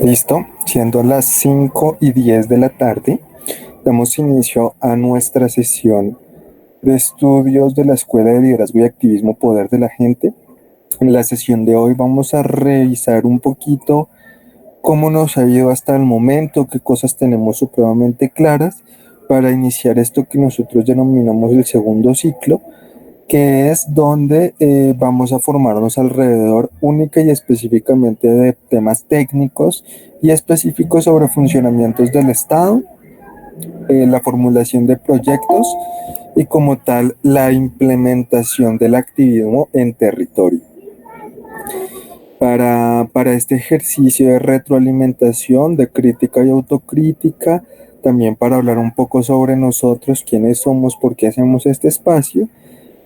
Listo, siendo las 5:10 de la tarde, damos inicio a nuestra sesión de estudios de la Escuela de Liderazgo y Activismo Poder de la Gente. En la sesión de hoy vamos a revisar un poquito cómo nos ha ido hasta el momento, qué cosas tenemos supremamente claras para iniciar esto que nosotros denominamos el segundo ciclo, que es donde vamos a formarnos alrededor única y específicamente de temas técnicos y específicos sobre funcionamientos del Estado, la formulación de proyectos y como tal la implementación del activismo en territorio. Para este ejercicio de retroalimentación, de crítica y autocrítica, también para hablar un poco sobre nosotros, quiénes somos, por qué hacemos este espacio,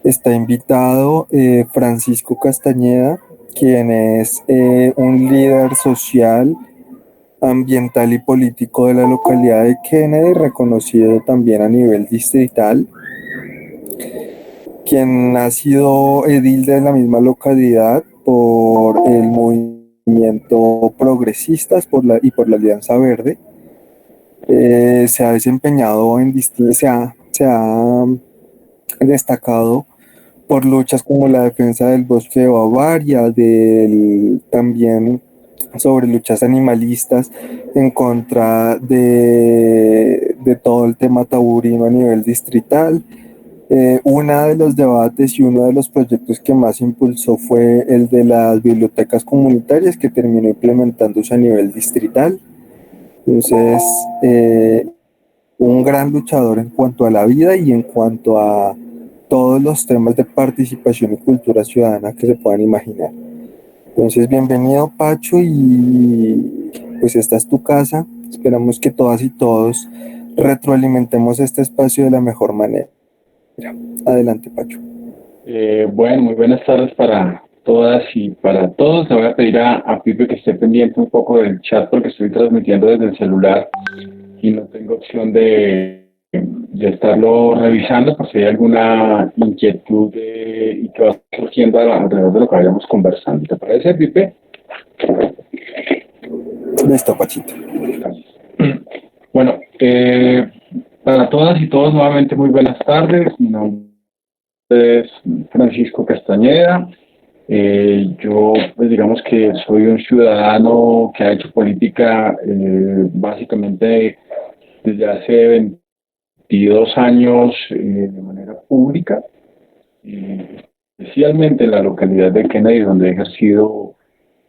está invitado Francisco Castañeda, quien es un líder social, ambiental y político de la localidad de Kennedy, reconocido también a nivel distrital, quien ha sido edil de la misma localidad por el movimiento Progresistas y por la Alianza Verde. Se ha desempeñado en se ha destacado por luchas como la defensa del bosque de Bavaria, también sobre luchas animalistas en contra de todo el tema taurino a nivel distrital. Uno de los debates y uno de los proyectos que más impulsó fue el de las bibliotecas comunitarias, que terminó implementándose a nivel distrital. Entonces, un gran luchador en cuanto a la vida y en cuanto a todos los temas de participación y cultura ciudadana que se puedan imaginar. Entonces, bienvenido Pacho y pues esta es tu casa. Esperamos que todas y todos retroalimentemos este espacio de la mejor manera. Adelante, Pacho. Bueno, muy buenas tardes para todas y para todos. Le voy a pedir a Pipe que esté pendiente un poco del chat porque estoy transmitiendo desde el celular y no tengo opción de estarlo revisando por si hay alguna inquietud y que va surgiendo alrededor de lo que vayamos conversando. ¿Te parece, Pipe? Listo, Pachito. Gracias. Bueno, para todas y todos nuevamente muy buenas tardes. Mi nombre es Francisco Castañeda. Yo, pues digamos que soy un ciudadano que ha hecho política básicamente desde hace 22 años de manera pública, especialmente en la localidad de Kennedy, donde he ejercido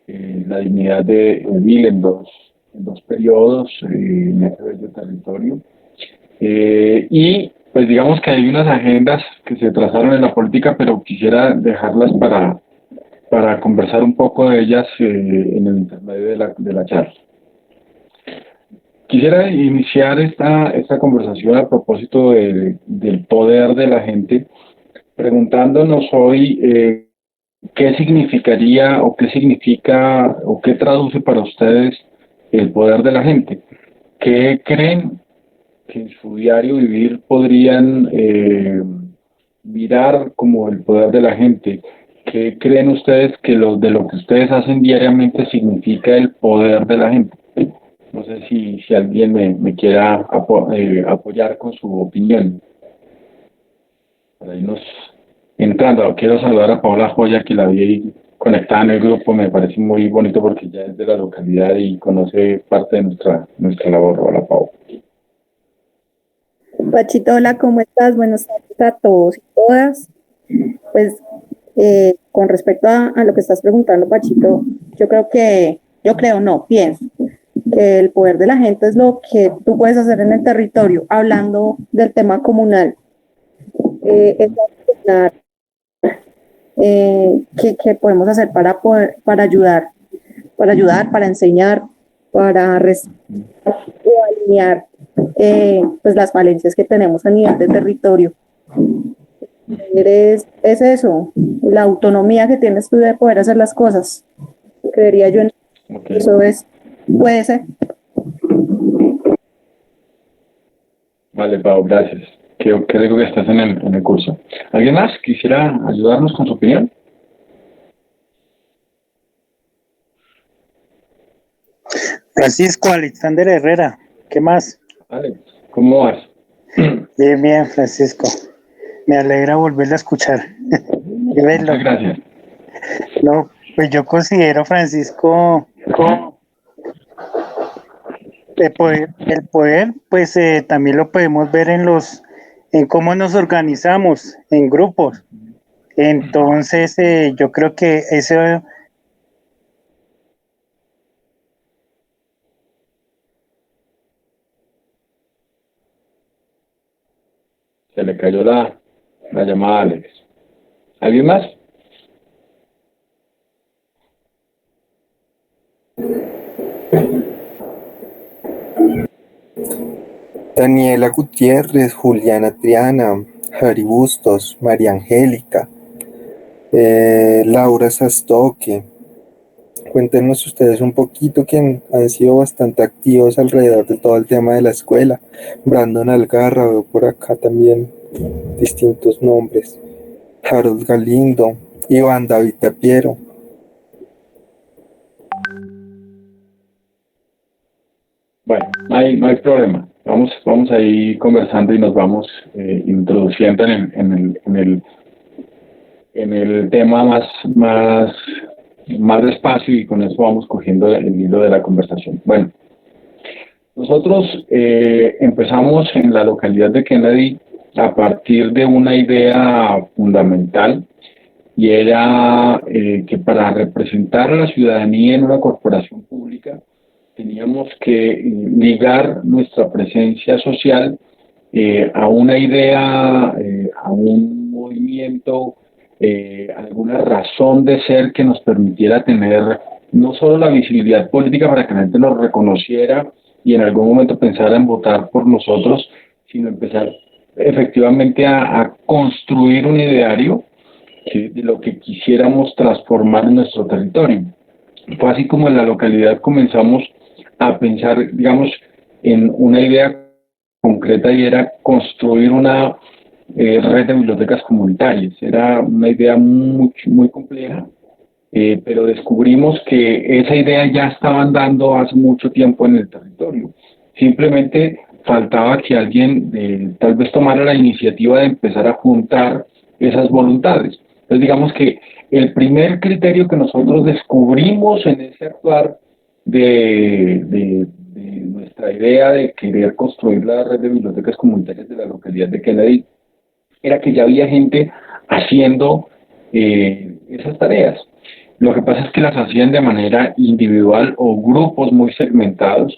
la dignidad de edil en dos periodos en ese bello territorio. Y pues digamos que hay unas agendas que se trazaron en la política, pero quisiera dejarlas para conversar un poco de ellas en el intermedio de la charla. Quisiera iniciar esta conversación a propósito del poder de la gente, preguntándonos hoy qué significaría o qué significa o qué traduce para ustedes el poder de la gente. ¿Qué creen que en su diario vivir podrían mirar como el poder de la gente? ¿Qué creen ustedes que de lo que ustedes hacen diariamente significa el poder de la gente? No sé si alguien me quiera apoyar con su opinión. Para irnos entrando, quiero saludar a Paola Joya, que la vi conectada en el grupo. Me parece muy bonito porque ella es de la localidad y conoce parte de nuestra labor. Hola, Paola. Pachito, hola, ¿cómo estás? Buenas tardes a todos y todas. Pues con respecto a lo que estás preguntando, Pachito, pienso que el poder de la gente es lo que tú puedes hacer en el territorio, hablando del tema comunal. Es ¿qué podemos hacer para ayudar, para enseñar, para o alinear pues las falencias que tenemos a nivel de territorio? Es eso, la autonomía que tienes tú de poder hacer las cosas. Creería yo en Okay. eso puede ser. Vale, Pau, gracias. Qué rico que estás en el curso. ¿Alguien más quisiera ayudarnos con su opinión? Francisco Alexander Herrera, ¿qué más? Alex, ¿cómo vas? Bien, bien, Francisco. Me alegra volverla a escuchar y verlo. Muchas gracias. No, pues yo considero, Francisco, el poder, pues también lo podemos ver en cómo nos organizamos en grupos. Entonces, yo creo que eso. Se le cayó la llamada a Alex. ¿Alguien más? Daniela Gutiérrez, Juliana Triana, Jari Bustos, María Angélica, Laura Sastoque. Cuéntenos ustedes un poquito que han sido bastante activos alrededor de todo el tema de la escuela. Brandon Algarra, veo por acá también distintos nombres. Harold Galindo, Iván David Tapiero. Bueno, no hay problema. Vamos a ir conversando y nos vamos introduciendo en el tema más despacio y con eso vamos cogiendo el hilo de la conversación. Bueno, nosotros empezamos en la localidad de Kennedy a partir de una idea fundamental y era que para representar a la ciudadanía en una corporación pública teníamos que ligar nuestra presencia social a una idea, a un movimiento, alguna razón de ser que nos permitiera tener no solo la visibilidad política para que la gente nos reconociera y en algún momento pensara en votar por nosotros, sino empezar efectivamente a construir un ideario, ¿sí?, de lo que quisiéramos transformar en nuestro territorio. Fue así como en la localidad comenzamos a pensar, digamos, en una idea concreta y era construir una red de bibliotecas comunitarias. Era una idea muy compleja, pero descubrimos que esa idea ya estaba andando hace mucho tiempo en el territorio. Simplemente faltaba que alguien tal vez tomara la iniciativa de empezar a juntar esas voluntades. Entonces digamos que el primer criterio que nosotros descubrimos en ese actuar de nuestra idea de querer construir la red de bibliotecas comunitarias de la localidad de Kennedy era que ya había gente haciendo esas tareas. Lo que pasa es que las hacían de manera individual o grupos muy segmentados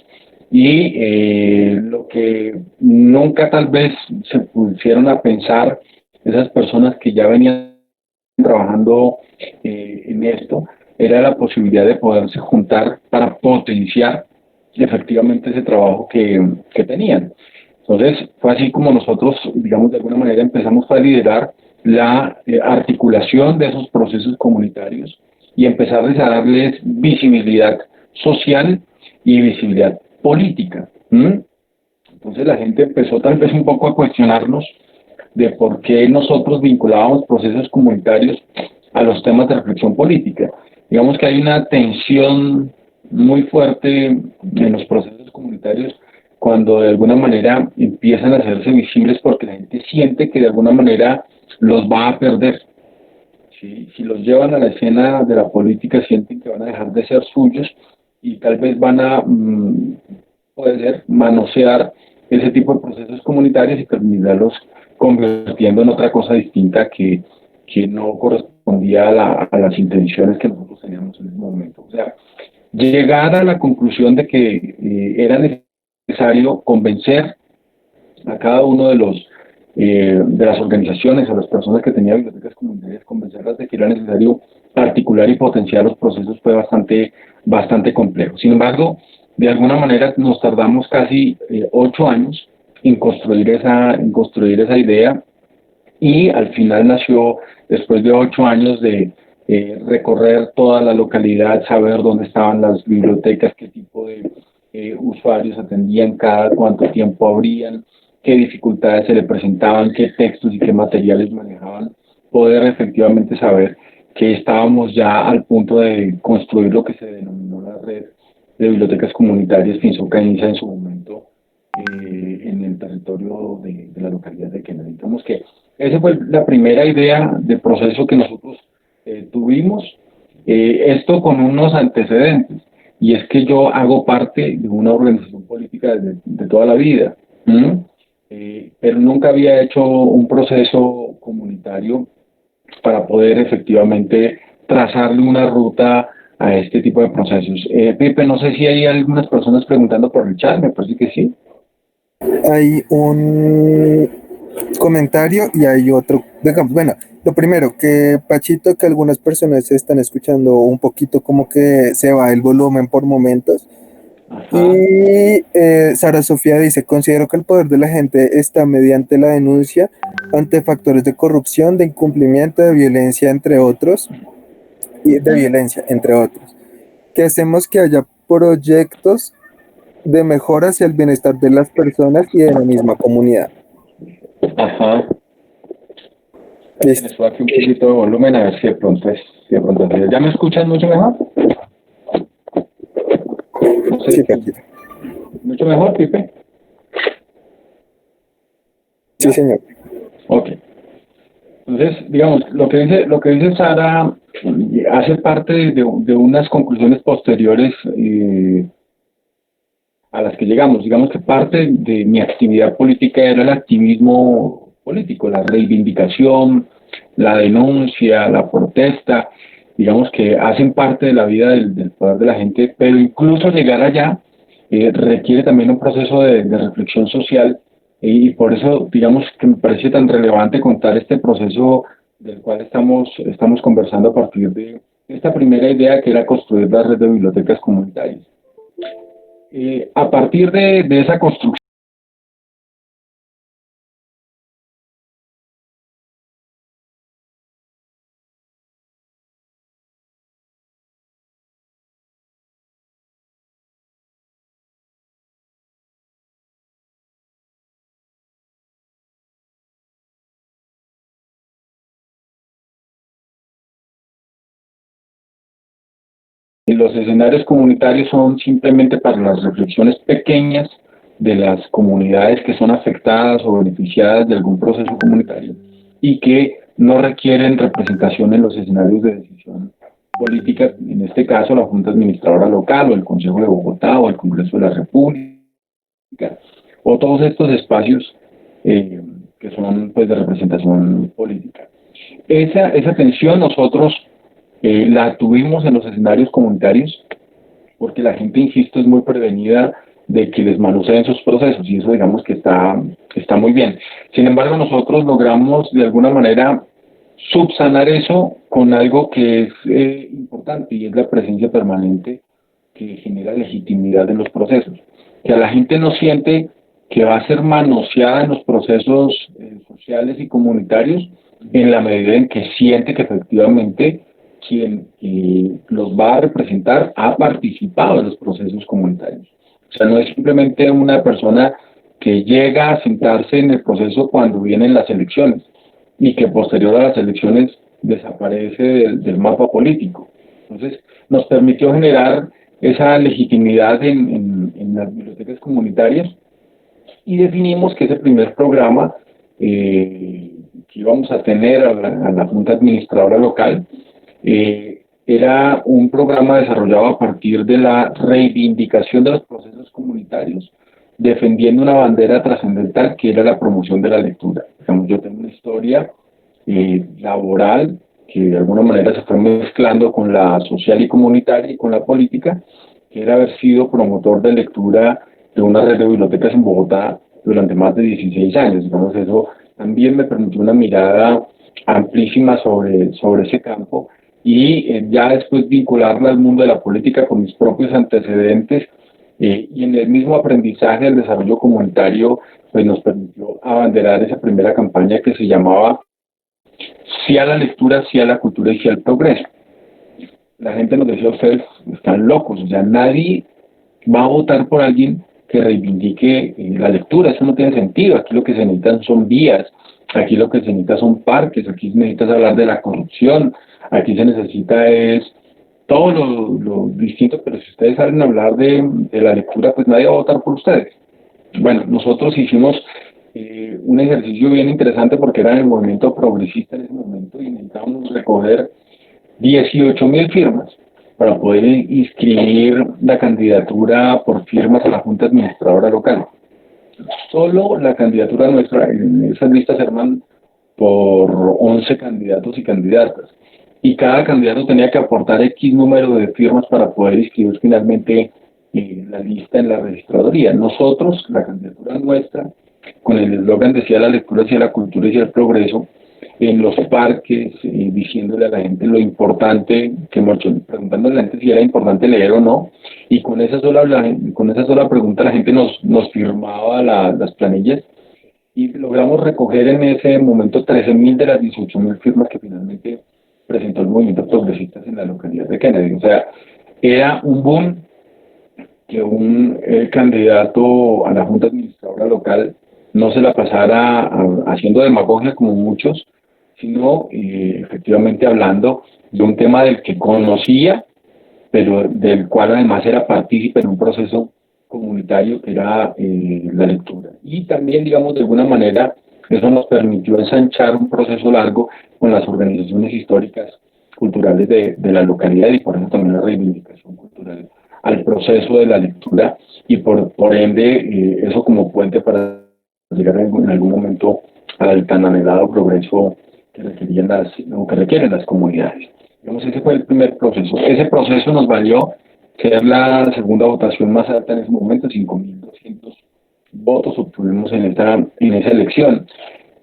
y lo que nunca tal vez se pusieron a pensar esas personas que ya venían trabajando en esto era la posibilidad de poderse juntar para potenciar efectivamente ese trabajo que tenían. Entonces, fue así como nosotros, digamos, de alguna manera empezamos a liderar la articulación de esos procesos comunitarios y empezarles a darles visibilidad social y visibilidad política. Entonces, la gente empezó tal vez un poco a cuestionarnos de por qué nosotros vinculábamos procesos comunitarios a los temas de reflexión política. Digamos que hay una tensión muy fuerte en los procesos comunitarios cuando de alguna manera empiezan a hacerse visibles porque la gente siente que de alguna manera los va a perder. Si los llevan a la escena de la política sienten que van a dejar de ser suyos y tal vez van a, puede ser, manosear ese tipo de procesos comunitarios y terminarlos convirtiendo en otra cosa distinta que no correspondía a las intenciones que nosotros teníamos en ese momento. O sea, llegar a la conclusión de que era necesario convencer a cada uno de las organizaciones, a las personas que tenían bibliotecas comunitarias, convencerlas de que era necesario articular y potenciar los procesos fue bastante complejo. Sin embargo, de alguna manera nos tardamos casi 8 años en construir esa idea y al final nació después de 8 años de recorrer toda la localidad, saber dónde estaban las bibliotecas, qué tipo de usuarios atendían, cada cuánto tiempo abrían, qué dificultades se le presentaban, qué textos y qué materiales manejaban, poder efectivamente saber que estábamos ya al punto de construir lo que se denominó la red de bibliotecas comunitarias que hizo CAINSA en su momento en el territorio de la localidad de Kennedy. Digamos que esa fue la primera idea de proceso que nosotros tuvimos, esto con unos antecedentes, y es que yo hago parte de una organización política de toda la vida, pero nunca había hecho un proceso comunitario para poder efectivamente trazarle una ruta a este tipo de procesos. Pipe, no sé si hay algunas personas preguntando por el chat, me parece que sí. Hay un comentario y hay otro, digamos, bueno, lo primero, que Pachito, que algunas personas están escuchando un poquito como que se va el volumen por momentos. Ajá. Y Sara Sofía dice, considero que el poder de la gente está mediante la denuncia ante factores de corrupción, de incumplimiento, de violencia, entre otros, y de violencia, entre otros. Que hacemos que haya proyectos de mejora hacia el bienestar de las personas y de la misma comunidad. Ajá. Listo. Le subo aquí un poquito de volumen a ver si de pronto es. ¿Ya me escuchan mucho mejor? No sé, Sí, Paquito. ¿mucho mejor, Pipe? Sí, señor. Ok. Entonces, digamos, lo que dice Sara hace parte de unas conclusiones posteriores a las que llegamos. Digamos que parte de mi actividad política era el activismo político, la reivindicación, la denuncia, la protesta, digamos que hacen parte de la vida del poder de la gente, pero incluso llegar allá requiere también un proceso de reflexión social, y por eso, digamos, que me parece tan relevante contar este proceso del cual estamos conversando a partir de esta primera idea, que era construir la red de bibliotecas comunitarias. A partir de esa construcción, los escenarios comunitarios son simplemente para las reflexiones pequeñas de las comunidades que son afectadas o beneficiadas de algún proceso comunitario y que no requieren representación en los escenarios de decisión política, en este caso la Junta Administradora Local o el Consejo de Bogotá o el Congreso de la República, o todos estos espacios que son pues de representación política. Esa tensión nosotros la tuvimos en los escenarios comunitarios porque la gente, insisto, es muy prevenida de que les manoseen sus procesos, y eso digamos que está muy bien. Sin embargo, nosotros logramos de alguna manera subsanar eso con algo que es importante, y es la presencia permanente que genera legitimidad en los procesos. Que a la gente no siente que va a ser manoseada en los procesos sociales y comunitarios en la medida en que siente que efectivamente quien los va a representar ha participado en los procesos comunitarios. O sea, no es simplemente una persona que llega a sentarse en el proceso cuando vienen las elecciones y que posterior a las elecciones desaparece del mapa político. Entonces, nos permitió generar esa legitimidad en las bibliotecas comunitarias, y definimos que ese primer programa que íbamos a tener a la Junta Administradora Local era un programa desarrollado a partir de la reivindicación de los procesos comunitarios, defendiendo una bandera trascendental que era la promoción de la lectura. Digamos, yo tengo una historia laboral que de alguna manera se fue mezclando con la social y comunitaria y con la política, que era haber sido promotor de lectura de una red de bibliotecas en Bogotá durante más de 16 años. Digamos, eso también me permitió una mirada amplísima sobre ese campo, y ya después vincularla al mundo de la política con mis propios antecedentes, y en el mismo aprendizaje del desarrollo comunitario, pues nos permitió abanderar esa primera campaña que se llamaba Sí a la lectura, sí a la cultura y sí al progreso. La gente nos decía: ustedes están locos, o sea, nadie va a votar por alguien que reivindique la lectura, eso no tiene sentido. Aquí lo que se necesitan son vías, aquí lo que se necesita son parques, aquí se necesita hablar de la corrupción, aquí se necesita es todo lo distinto, pero si ustedes salen a hablar de la lectura, pues nadie va a votar por ustedes. Bueno, nosotros hicimos un ejercicio bien interesante porque era en el movimiento progresista en ese momento y necesitábamos recoger 18.000 firmas para poder inscribir la candidatura por firmas a la Junta Administradora Local. Solo la candidatura nuestra, en esas listas se arman por 11 candidatos y candidatas. Y cada candidato tenía que aportar X número de firmas para poder inscribir finalmente la lista en la registraduría. Nosotros, la candidatura nuestra, con el eslogan decía la lectura hacia la cultura y el progreso, en los parques, diciéndole a la gente lo importante, preguntándole a la gente si era importante leer o no, y con esa sola pregunta la gente nos firmaba las planillas, y logramos recoger en ese momento 13.000 de las 18.000 firmas que finalmente presentó el movimiento progresista en la localidad de Kennedy. O sea, era un boom que un candidato a la Junta Administradora Local no se la pasara haciendo demagogia como muchos, sino efectivamente hablando de un tema del que conocía, pero del cual además era partícipe en un proceso comunitario que era la lectura. Y también, digamos, de alguna manera, eso nos permitió ensanchar un proceso largo con las organizaciones históricas culturales de la localidad y por eso también la reivindicación cultural al proceso de la lectura y por ende eso como puente para llegar en algún momento al tan anhelado progreso que requieren las comunidades. Digamos, ese fue el primer proceso. Ese proceso nos valió ser la segunda votación más alta en ese momento, 5.200 votos obtuvimos en esa elección.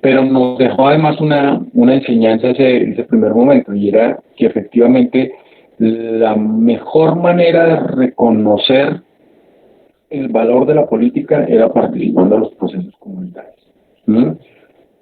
Pero nos dejó además una enseñanza ese primer momento, y era que efectivamente la mejor manera de reconocer el valor de la política era participando en los procesos comunitarios, ¿no?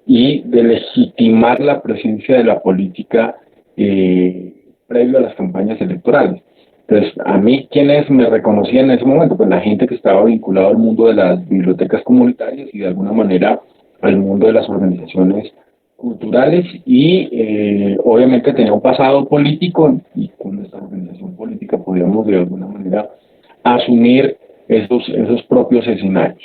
Y de legitimar la presencia de la política previo a las campañas electorales. Entonces, a mí, ¿quiénes me reconocían en ese momento? Pues la gente que estaba vinculada al mundo de las bibliotecas comunitarias y de alguna manera al mundo de las organizaciones culturales y obviamente tenía un pasado político y con nuestra organización política podíamos de alguna manera asumir esos propios escenarios.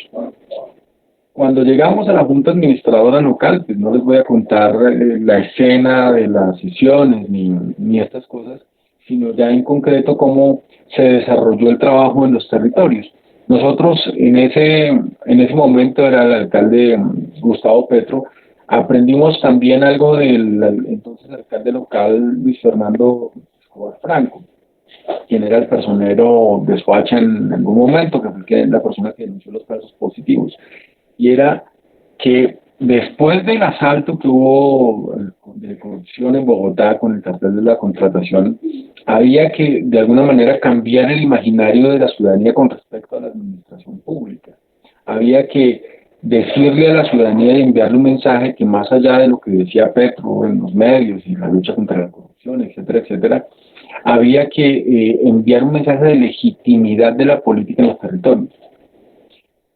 Cuando llegamos a la Junta Administradora Local, pues no les voy a contar la escena de las sesiones ni estas cosas, sino ya en concreto cómo se desarrolló el trabajo en los territorios. Nosotros en ese momento era el alcalde Gustavo Petro, aprendimos también algo del entonces alcalde local Luis Fernando Escobar Franco, quien era el personero de Soacha en algún momento, que fue la persona que denunció los casos positivos. Y era que después del asalto que hubo de corrupción en Bogotá con el cartel de la contratación, había que de alguna manera cambiar el imaginario de la ciudadanía con respecto a la administración pública. Había que decirle a la ciudadanía y enviarle un mensaje que más allá de lo que decía Petro en los medios y la lucha contra la corrupción, etcétera, etcétera, había que enviar un mensaje de legitimidad de la política en los territorios.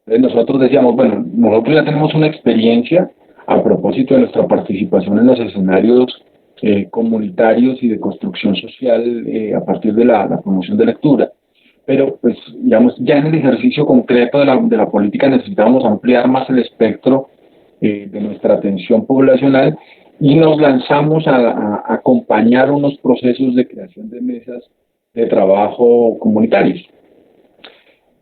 Entonces nosotros decíamos, bueno, nosotros ya tenemos una experiencia a propósito de nuestra participación en los escenarios comunitarios y de construcción social a partir de la promoción de lectura. Pero, pues, digamos, ya en el ejercicio concreto de la política necesitábamos ampliar más el espectro de nuestra atención poblacional y nos lanzamos a acompañar unos procesos de creación de mesas de trabajo comunitarios.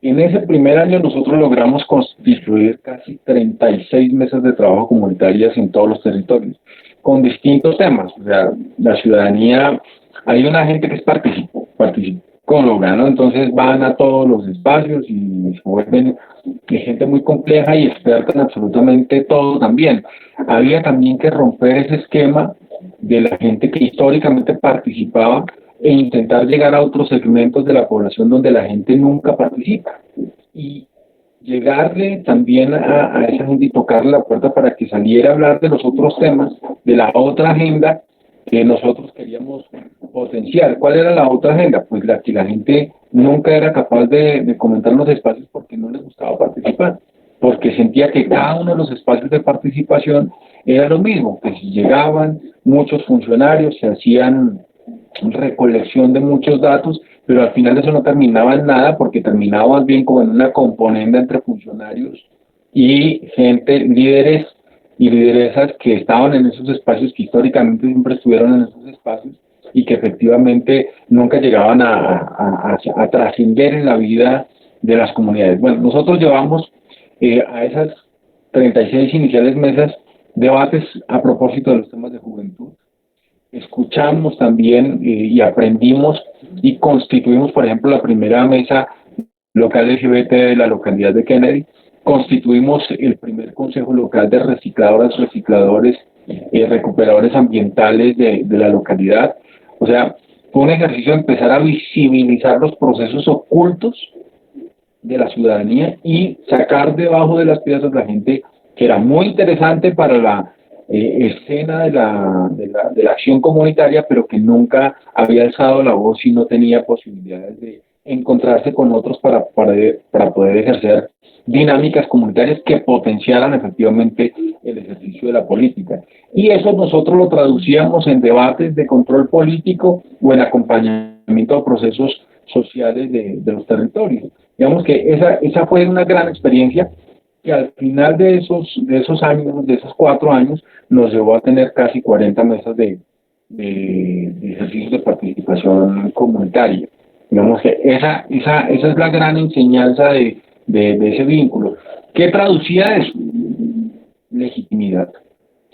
En ese primer año nosotros logramos constituir casi 36 mesas de trabajo comunitarias en todos los territorios, con distintos temas. O sea, la ciudadanía, hay una gente que es participóloga, ¿no? Entonces van a todos los espacios y se vuelven gente muy compleja y experta en absolutamente todo también. Había también que romper ese esquema de la gente que históricamente participaba e intentar llegar a otros segmentos de la población donde la gente nunca participa y llegarle también a esa gente y tocarle la puerta para que saliera a hablar de los otros temas, de la otra agenda que nosotros queríamos potenciar. ¿Cuál era la otra agenda? Pues la que la gente nunca era capaz de comentar en los espacios porque no les gustaba participar, porque sentía que cada uno de los espacios de participación era lo mismo, que si llegaban muchos funcionarios, se hacían recolección de muchos datos, pero al final eso no terminaba en nada porque terminaba más bien como en una componenda entre funcionarios y gente, líderes y lideresas que estaban en esos espacios, que históricamente siempre estuvieron en esos espacios y que efectivamente nunca llegaban a trascender en la vida de las comunidades. Bueno, nosotros llevamos a esas 36 iniciales mesas debates a propósito de los temas de juventud. Escuchamos también y aprendimos y constituimos, por ejemplo, la primera mesa local LGBT de la localidad de Kennedy. Constituimos el primer consejo local de recicladoras, recicladores, recuperadores ambientales de la localidad. O sea, fue un ejercicio de empezar a visibilizar los procesos ocultos de la ciudadanía y sacar debajo de las piezas la gente que era muy interesante para la escena de la acción comunitaria, pero que nunca había alzado la voz y no tenía posibilidades de encontrarse con otros para poder ejercer dinámicas comunitarias que potenciaran efectivamente el ejercicio de la política. Y eso nosotros lo traducíamos en debates de control político o en acompañamiento a procesos sociales de los territorios. Digamos que esa fue una gran experiencia que al final de esos años, de esos 4 años, nos llevó a tener casi 40 mesas de ejercicios de participación comunitaria. Digamos que esa es la gran enseñanza de ese vínculo. ¿Qué traducía eso? Legitimidad,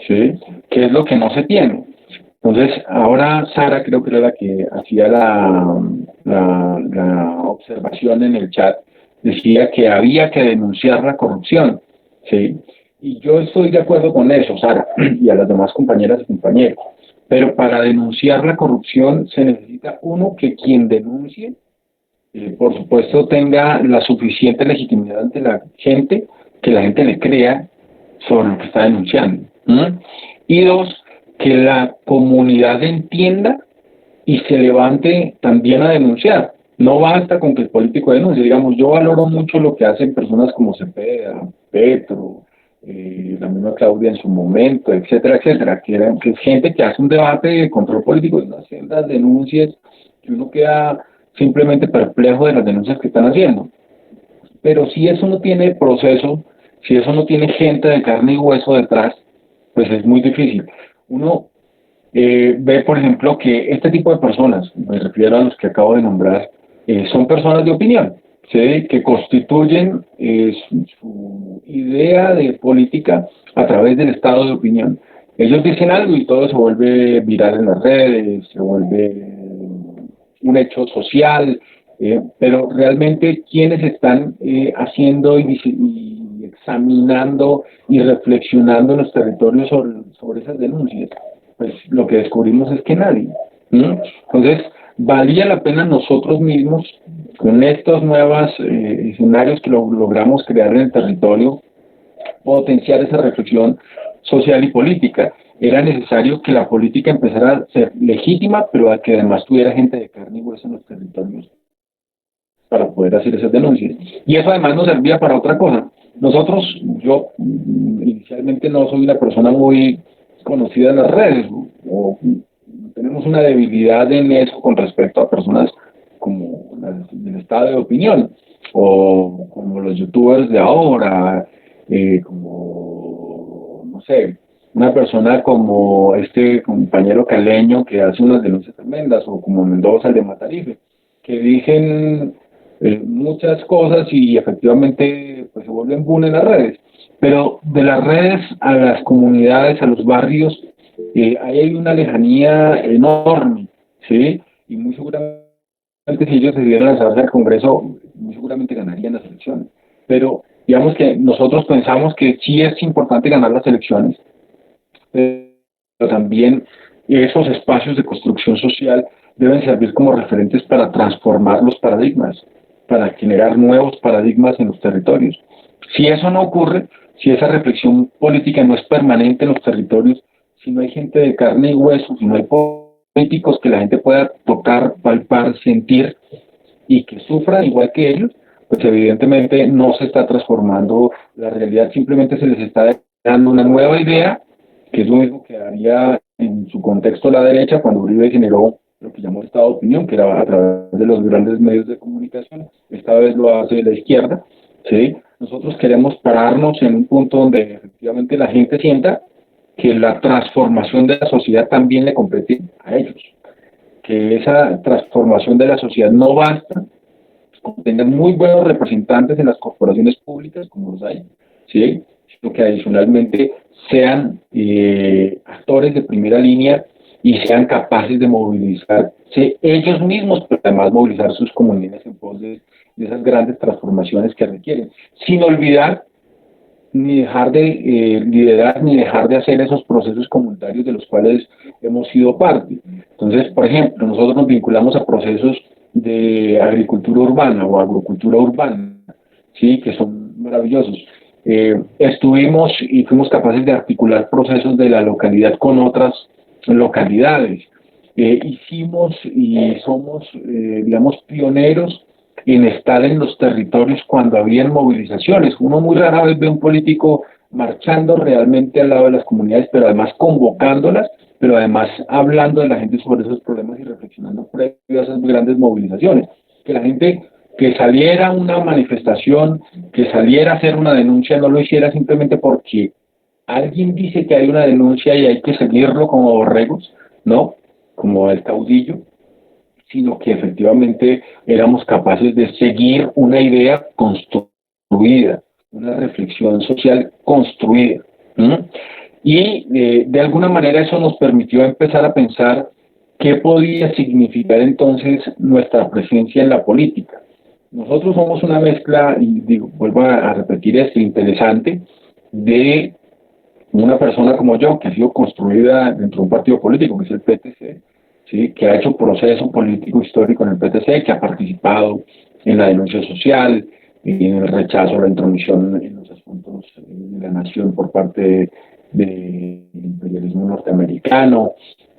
¿sí? ¿Qué es lo que no se tiene? Entonces, ahora Sara creo que era la que hacía la observación en el chat, decía que había que denunciar la corrupción, ¿sí? Y yo estoy de acuerdo con eso, Sara, y a las demás compañeras y compañeros. Pero para denunciar la corrupción se necesita uno que quien denuncie, por supuesto, tenga la suficiente legitimidad ante la gente, que la gente le crea sobre lo que está denunciando. Y 2, que la comunidad entienda y se levante también a denunciar. No basta con que el político denuncie. Digamos, yo valoro mucho lo que hacen personas como Cepeda, Petro, la misma Claudia en su momento, etcétera, etcétera, que es gente que hace un debate de control político y no hacen las denuncias, que uno queda simplemente perplejo de las denuncias que están haciendo. Pero si eso no tiene proceso, si eso no tiene gente de carne y hueso detrás, pues es muy difícil. Uno ve, por ejemplo, que este tipo de personas, me refiero a los que acabo de nombrar, son personas de opinión, ¿sí? Que constituyen su idea de política a través del estado de opinión. Ellos dicen algo y todo se vuelve viral en las redes, se vuelve un hecho social, pero realmente quienes están haciendo y examinando y reflexionando en los territorios sobre esas denuncias, pues lo que descubrimos es que nadie. Entonces, valía la pena nosotros mismos, con estos nuevos escenarios que logramos crear en el territorio, potenciar esa reflexión social y política. Era necesario que la política empezara a ser legítima, pero a que además tuviera gente de carne y hueso en los territorios para poder hacer esas denuncias. Y eso además nos servía para otra cosa. Nosotros, yo inicialmente no soy una persona muy conocida en las redes, o tenemos una debilidad en eso con respecto a personas como del estado de opinión, o como los youtubers de ahora, como, no sé, una persona como este compañero caleño que hace unas denuncias tremendas, o como Mendoza, el de Matarife, que dicen muchas cosas y efectivamente pues se vuelven boom en las redes. Pero de las redes a las comunidades, a los barrios, ahí hay una lejanía enorme, ¿sí? Y muy seguramente si ellos se dieran a lanzarse al Congreso, muy seguramente ganarían las elecciones. Pero digamos que nosotros pensamos que sí es importante ganar las elecciones, pero también esos espacios de construcción social deben servir como referentes para transformar los paradigmas, para generar nuevos paradigmas en los territorios. Si eso no ocurre, si esa reflexión política no es permanente en los territorios, si no hay gente de carne y hueso, si no hay políticos que la gente pueda tocar, palpar, sentir y que sufran igual que ellos, pues evidentemente no se está transformando la realidad, simplemente se les está dando una nueva idea, que es lo mismo que haría en su contexto la derecha cuando Uribe generó lo que llamó Estado de opinión, que era a través de los grandes medios de comunicación. Esta vez lo hace la izquierda, ¿sí? Nosotros queremos pararnos en un punto donde efectivamente la gente sienta que la transformación de la sociedad también le compete a ellos, que esa transformación de la sociedad no basta con tener muy buenos representantes en las corporaciones públicas, como los hay, ¿sí? Sino que adicionalmente sean actores de primera línea y sean capaces de movilizarse ellos mismos, pero además movilizar sus comunidades en pos de esas grandes transformaciones que requieren, sin olvidar ni dejar de liderar, ni dejar de hacer esos procesos comunitarios de los cuales hemos sido parte. Entonces, por ejemplo, nosotros nos vinculamos a procesos de agricultura urbana o agrocultura urbana, ¿sí? Que son maravillosos. Estuvimos y fuimos capaces de articular procesos de la localidad con otras localidades. Hicimos y somos, digamos, pioneros en estar en los territorios cuando habían movilizaciones. Uno muy rara vez ve un político marchando realmente al lado de las comunidades, pero además convocándolas, pero además hablando de la gente sobre esos problemas y reflexionando previo a esas grandes movilizaciones. Que la gente que saliera a una manifestación, que saliera a hacer una denuncia, no lo hiciera simplemente porque alguien dice que hay una denuncia y hay que seguirlo como borregos, ¿no? Como el caudillo, sino que efectivamente éramos capaces de seguir una idea construida, una reflexión social construida. ¿Mm? Y de alguna manera eso nos permitió empezar a pensar qué podía significar entonces nuestra presencia en la política. Nosotros somos una mezcla, y digo, vuelvo a repetir esto, interesante, de una persona como yo, que ha sido construida dentro de un partido político, que es el PTC, ¿sí? Que ha hecho proceso político histórico en el PTC, que ha participado en la denuncia social, y en el rechazo a la intromisión en los asuntos de la nación por parte del imperialismo norteamericano,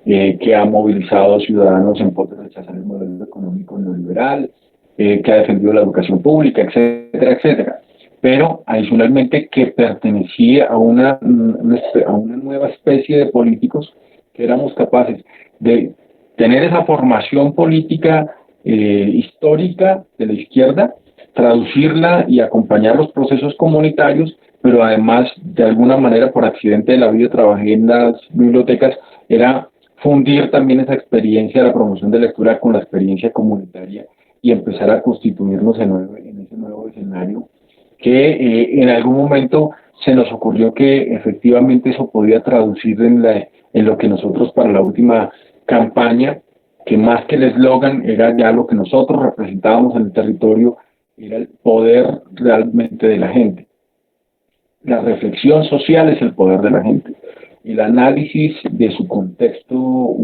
que ha movilizado a ciudadanos en pos de rechazar el modelo económico neoliberal, que ha defendido la educación pública, etcétera, etcétera. Pero adicionalmente que pertenecía a una nueva especie de políticos que éramos capaces de tener esa formación política histórica de la izquierda, traducirla y acompañar los procesos comunitarios, pero además, de alguna manera, por accidente de la vida, trabajé en las bibliotecas, era fundir también esa experiencia de la promoción de lectura con la experiencia comunitaria y empezar a constituirnos en ese nuevo escenario que en algún momento se nos ocurrió que efectivamente eso podía traducir en lo que nosotros para la última campaña, que más que el eslogan era ya lo que nosotros representábamos en el territorio, era el poder realmente de la gente. La reflexión social es el poder de la gente. El análisis de su contexto,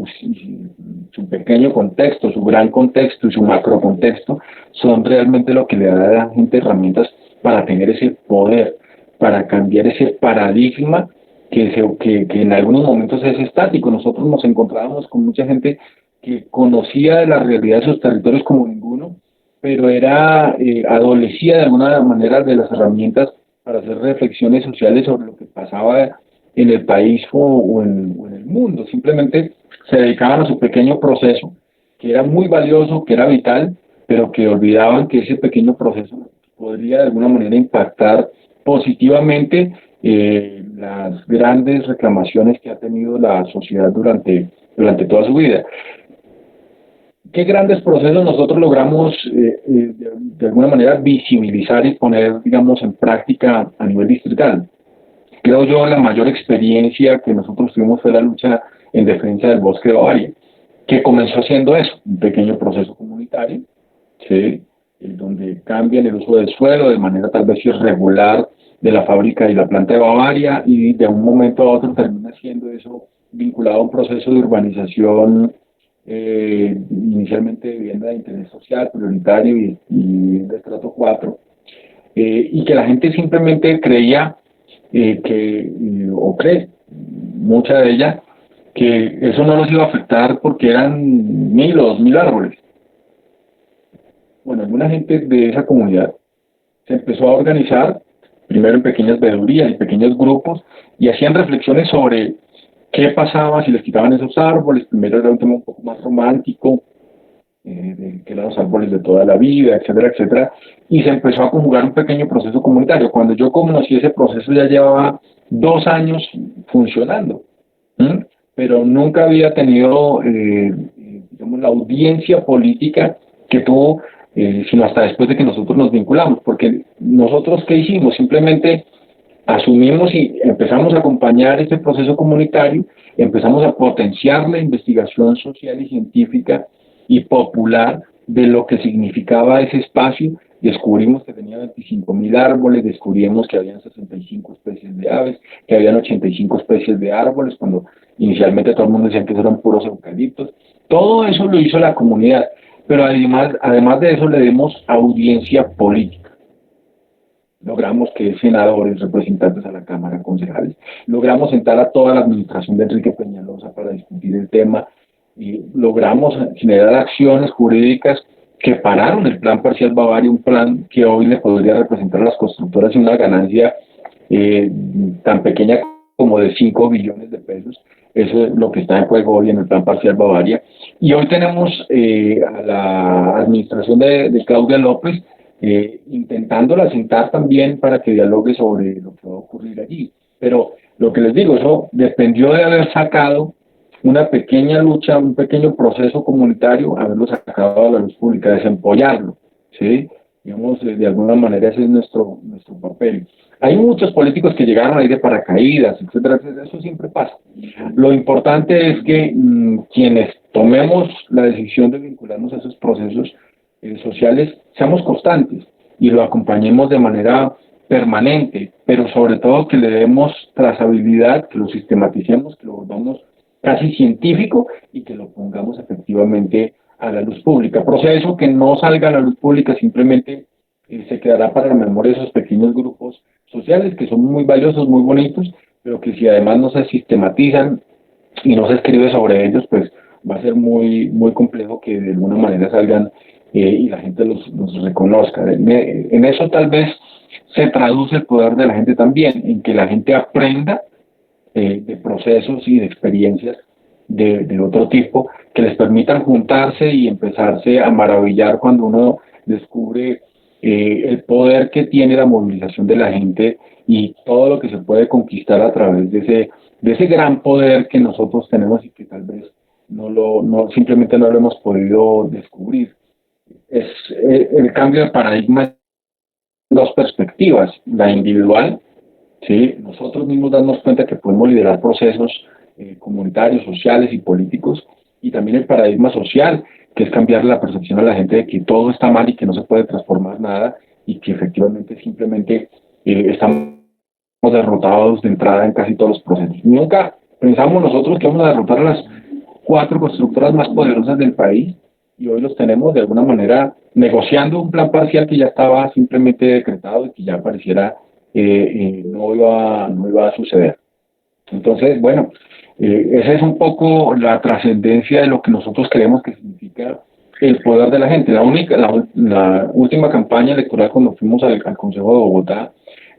su pequeño contexto, su gran contexto y su macro contexto son realmente lo que le da a la gente herramientas para tener ese poder, para cambiar ese paradigma que en algunos momentos es estático. Nosotros nos encontrábamos con mucha gente que conocía de la realidad de sus territorios como ninguno, pero adolecía de alguna manera de las herramientas para hacer reflexiones sociales sobre lo que pasaba en el país o en el mundo. Simplemente se dedicaban a su pequeño proceso, que era muy valioso, que era vital, pero que olvidaban que ese pequeño proceso podría de alguna manera impactar positivamente las grandes reclamaciones que ha tenido la sociedad durante toda su vida. ¿Qué grandes procesos nosotros logramos de alguna manera visibilizar y poner, digamos, en práctica a nivel distrital? Creo yo la mayor experiencia que nosotros tuvimos fue la lucha en defensa del bosque de Bavaria, que comenzó haciendo eso, un pequeño proceso comunitario, ¿sí? Donde cambian el uso del suelo de manera tal vez irregular de la fábrica y la planta de Bavaria, y de un momento a otro termina siendo eso vinculado a un proceso de urbanización, inicialmente de vivienda de interés social prioritario y de estrato 4, y que la gente simplemente creía o cree, mucha de ella, que eso no los iba a afectar porque eran 1.000 o 2.000 árboles. Bueno, alguna gente de esa comunidad se empezó a organizar, primero en pequeñas veedurías y pequeños grupos, y hacían reflexiones sobre ¿qué pasaba si les quitaban esos árboles? Primero era un tema un poco más romántico, que eran los árboles de toda la vida, etcétera, etcétera, y se empezó a conjugar un pequeño proceso comunitario. Cuando yo conocí ese proceso ya llevaba 2 años funcionando, ¿m? Pero nunca había tenido, digamos, la audiencia política que tuvo, sino hasta después de que nosotros nos vinculamos, porque nosotros, ¿qué hicimos? Simplemente asumimos y empezamos a acompañar este proceso comunitario, empezamos a potenciar la investigación social y científica y popular de lo que significaba ese espacio. Descubrimos que tenía 25.000 árboles, descubrimos que habían 65 especies de aves, que habían 85 especies de árboles, cuando inicialmente todo el mundo decía que eran puros eucaliptos. Todo eso lo hizo la comunidad, pero además de eso le dimos audiencia política. Logramos que senadores, representantes a la Cámara, concejales, logramos sentar a toda la administración de Enrique Peñalosa para discutir el tema y logramos generar acciones jurídicas que pararon el plan parcial Bavaria, un plan que hoy le podría representar a las constructoras una ganancia tan pequeña como de 5 billones de pesos. Eso es lo que está en juego hoy en el plan parcial Bavaria. Y hoy tenemos a la administración de Claudia López intentándola sentar también para que dialogue sobre lo que va a ocurrir allí. Pero lo que les digo, eso dependió de haber sacado una pequeña lucha, un pequeño proceso comunitario, haberlo sacado a la luz pública, desempollarlo, ¿sí? Digamos, de alguna manera ese es nuestro papel. Hay muchos políticos que llegaron ahí de paracaídas, etcétera, etcétera, eso siempre pasa. Lo importante es que quienes tomemos la decisión de vincularnos a esos procesos sociales, seamos constantes y lo acompañemos de manera permanente, pero sobre todo que le demos trazabilidad, que lo sistematicemos, que lo volvamos casi científico y que lo pongamos efectivamente a la luz pública. Proceso que no salga a la luz pública simplemente se quedará para la memoria de esos pequeños grupos sociales que son muy valiosos, muy bonitos, pero que si además no se sistematizan y no se escribe sobre ellos, pues va a ser muy, muy complejo que de alguna manera salgan y la gente los reconozca. En eso tal vez se traduce el poder de la gente también, en que la gente aprenda de procesos y de experiencias de otro tipo que les permitan juntarse y empezarse a maravillar cuando uno descubre el poder que tiene la movilización de la gente y todo lo que se puede conquistar a través de ese gran poder que nosotros tenemos y que tal vez simplemente no lo hemos podido descubrir. Es el cambio de paradigma en dos perspectivas, la individual, ¿sí? Nosotros mismos darnos cuenta que podemos liderar procesos comunitarios, sociales y políticos, y también el paradigma social, que es cambiar la percepción a la gente de que todo está mal y que no se puede transformar nada y que efectivamente simplemente estamos derrotados de entrada en casi todos los procesos. Nunca pensamos nosotros que vamos a derrotar a las 4 constructoras más poderosas del país y hoy los tenemos de alguna manera negociando un plan parcial que ya estaba simplemente decretado y que ya pareciera no iba a suceder. Entonces, bueno, esa es un poco la trascendencia de lo que nosotros creemos que significa el poder de la gente. La última campaña electoral cuando fuimos al Consejo de Bogotá,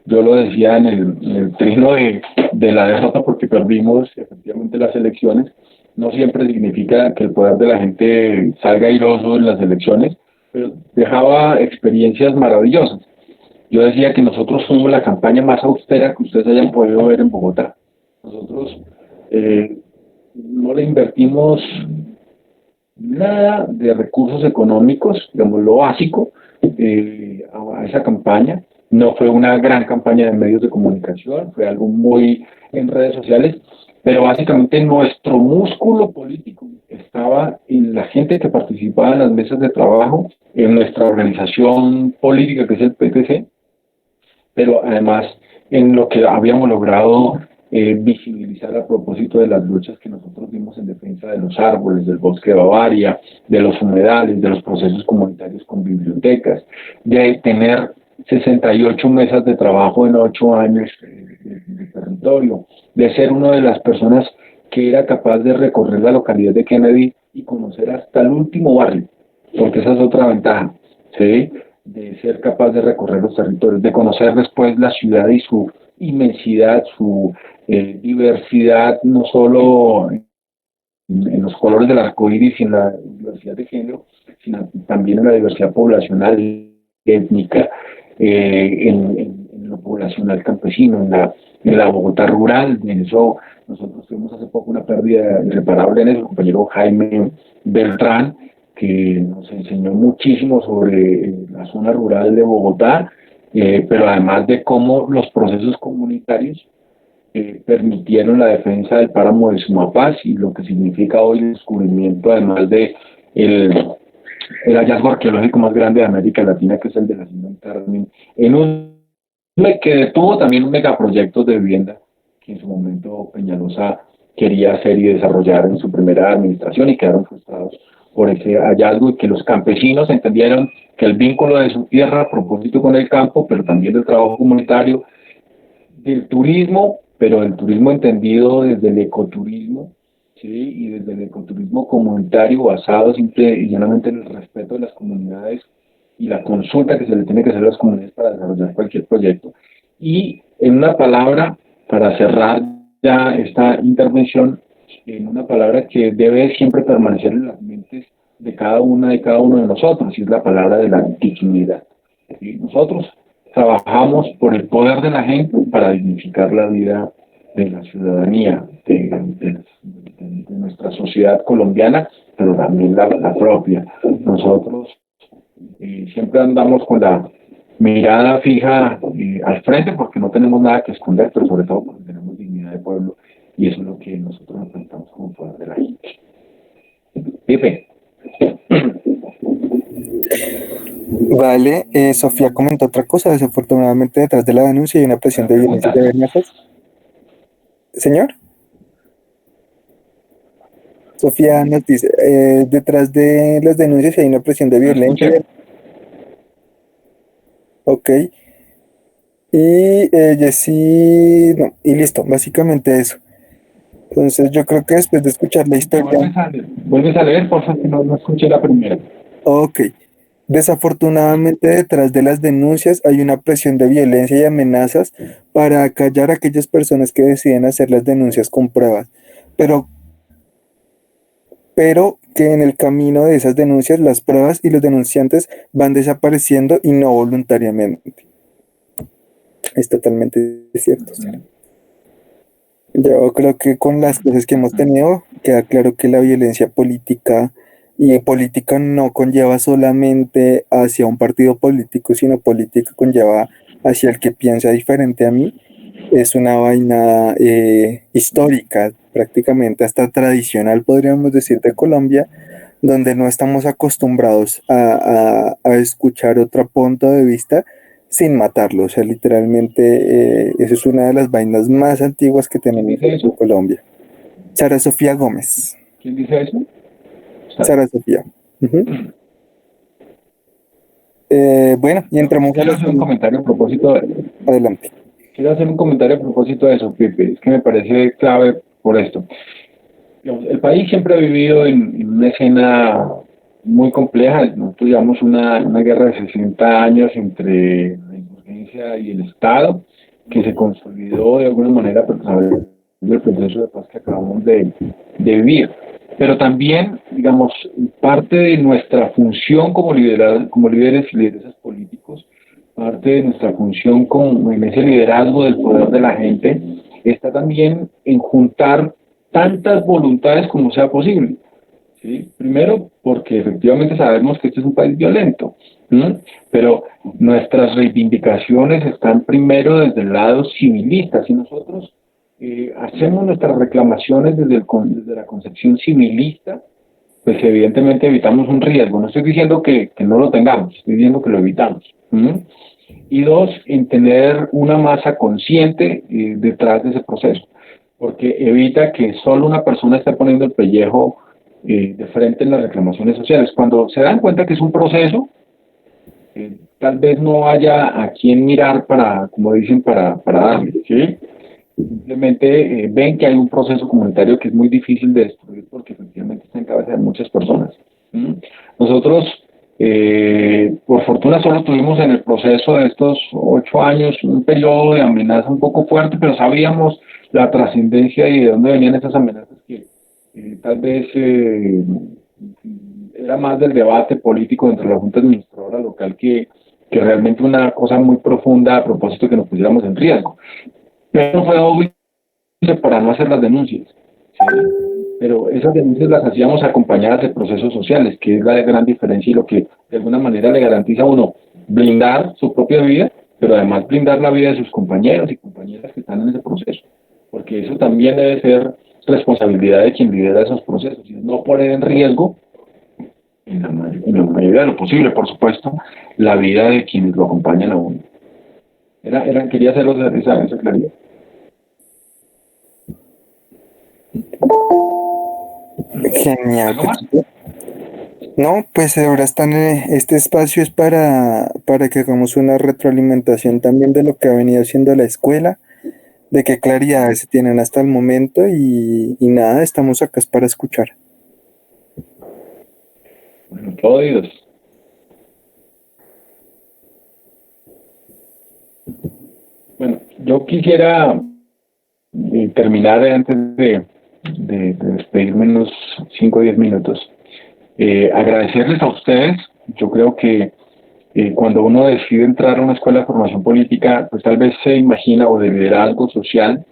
yo lo decía en el trino de la derrota porque perdimos efectivamente las elecciones. No siempre significa que el poder de la gente salga airoso en las elecciones, pero dejaba experiencias maravillosas. Yo decía que nosotros fuimos la campaña más austera que ustedes hayan podido ver en Bogotá. Nosotros no le invertimos nada de recursos económicos, digamos lo básico, a esa campaña. No fue una gran campaña de medios de comunicación, fue algo muy en redes sociales, pero básicamente nuestro músculo político estaba en la gente que participaba en las mesas de trabajo, en nuestra organización política que es el PTC, pero además en lo que habíamos logrado visibilizar a propósito de las luchas que nosotros dimos en defensa de los árboles, del bosque de Bavaria, de los humedales, de los procesos comunitarios con bibliotecas, de tener 68 mesas de trabajo en 8 años de territorio, de ser una de las personas que era capaz de recorrer la localidad de Kennedy y conocer hasta el último barrio, porque esa es otra ventaja, ¿sí? De ser capaz de recorrer los territorios, de conocer después la ciudad y su inmensidad, su diversidad, no solo en los colores del arco iris y en la diversidad de género, sino también en la diversidad poblacional, étnica, en lo poblacional campesino, en la Bogotá rural. En eso nosotros tuvimos hace poco una pérdida irreparable en el compañero Jaime Beltrán, que nos enseñó muchísimo sobre la zona rural de Bogotá, pero además de cómo los procesos comunitarios permitieron la defensa del páramo de Sumapaz y lo que significa hoy el descubrimiento, además de el hallazgo arqueológico más grande de América Latina, que es el de la Hacienda del Carmen, en un que detuvo también un megaproyecto de vivienda que en su momento Peñalosa quería hacer y desarrollar en su primera administración, y quedaron frustrados por ese hallazgo, y que los campesinos entendieron que el vínculo de su tierra a propósito con el campo, pero también del trabajo comunitario, del turismo, pero el turismo entendido desde el ecoturismo, ¿sí? Y desde el ecoturismo comunitario basado simple y llanamente en el respeto de las comunidades y la consulta que se le tiene que hacer a las comunidades para desarrollar cualquier proyecto. Y en una palabra, para cerrar ya esta intervención, en una palabra que debe siempre permanecer en las mentes de cada uno de nosotros, y es la palabra de la dignidad. ¿Sí? Nosotros trabajamos por el poder de la gente para dignificar la vida de la ciudadanía, de nuestra sociedad colombiana, pero también la propia. Nosotros siempre andamos con la mirada fija al frente, porque no tenemos nada que esconder, pero sobre todo porque tenemos dignidad de pueblo, y eso es lo que nosotros enfrentamos como poder de la gente. Pipe. Vale, Sofía comentó otra cosa. Desafortunadamente, detrás de la denuncia hay una presión de violencia de amenazas. Señor, Sofía nos dice, detrás de las denuncias hay una presión de violencia. Ok. Y Jessy, no, y listo, básicamente eso. Entonces yo creo que después de escuchar la historia... Vuelves a leer, por favor, que no escuché la primera. Ok. Desafortunadamente, detrás de las denuncias hay una presión de violencia y amenazas para acallar a aquellas personas que deciden hacer las denuncias con pruebas, pero que en el camino de esas denuncias las pruebas y los denunciantes van desapareciendo y no voluntariamente. Es totalmente cierto. Yo creo que con las cosas que hemos tenido queda claro que la violencia política y política no conlleva solamente hacia un partido político, sino política conlleva hacia el que piensa diferente a mí. Es una vaina histórica, prácticamente hasta tradicional, podríamos decir, de Colombia, donde no estamos acostumbrados a escuchar otro punto de vista sin matarlo. O sea, literalmente, eso es una de las vainas más antiguas que tenemos en Colombia. Sara Sofía Gómez. ¿Quién dice eso? Sara Sofía. Bueno, y entramos Quiero hacer un comentario a propósito de... Adelante. Quiero hacer un comentario a propósito de eso, Pipe. Es que me parece clave por esto. El país siempre ha vivido en una escena muy compleja. Nosotros llevamos una guerra de 60 años entre la insurgencia y el Estado, que se consolidó de alguna manera a través del proceso de paz que acabamos de vivir. Pero también, digamos, parte de nuestra función como líderes y lideresas políticos, parte de nuestra función en ese liderazgo del poder de la gente, está también en juntar tantas voluntades como sea posible. ¿Sí? Primero, porque efectivamente sabemos que este es un país violento, ¿sí? Pero nuestras reivindicaciones están primero desde el lado civilista. Si nosotros hacemos nuestras reclamaciones desde la concepción civilista, pues evidentemente evitamos un riesgo. No estoy diciendo que no lo tengamos, estoy diciendo que lo evitamos. Y dos, en tener una masa consciente detrás de ese proceso, porque evita que solo una persona esté poniendo el pellejo de frente en las reclamaciones sociales. Cuando se dan cuenta que es un proceso, tal vez no haya a quien mirar para, como dicen, para darle, ¿sí? Simplemente ven que hay un proceso comunitario que es muy difícil de destruir porque efectivamente está en cabeza de muchas personas. Nosotros Por fortuna solo tuvimos en el proceso de estos 8 años un periodo de amenaza un poco fuerte, pero sabíamos la trascendencia y de dónde venían esas amenazas que tal vez era más del debate político entre la Junta Administradora Local que realmente una cosa muy profunda a propósito que nos pusiéramos en riesgo. Pero fue obvio para no hacer las denuncias, ¿sí? Pero esas denuncias las hacíamos acompañadas de procesos sociales, que es la gran diferencia y lo que de alguna manera le garantiza a uno blindar su propia vida, pero además blindar la vida de sus compañeros y compañeras que están en ese proceso, porque eso también debe ser responsabilidad de quien lidera esos procesos, y no poner en riesgo, en la medida de lo posible, por supuesto, la vida de quienes lo acompañan a uno. Quería hacerlo esa claridad. Genial. No, pues ahora están, este espacio es para que hagamos una retroalimentación también de lo que ha venido haciendo la escuela, de qué claridades se tienen hasta el momento y nada, estamos acá es para escuchar. Bueno, todo oídos. Bueno, yo quisiera terminar antes de despedirme en unos 5 o 10 minutos. Agradecerles a ustedes. Yo creo que cuando uno decide entrar a una escuela de formación política, pues tal vez se imagina, o de liderazgo social,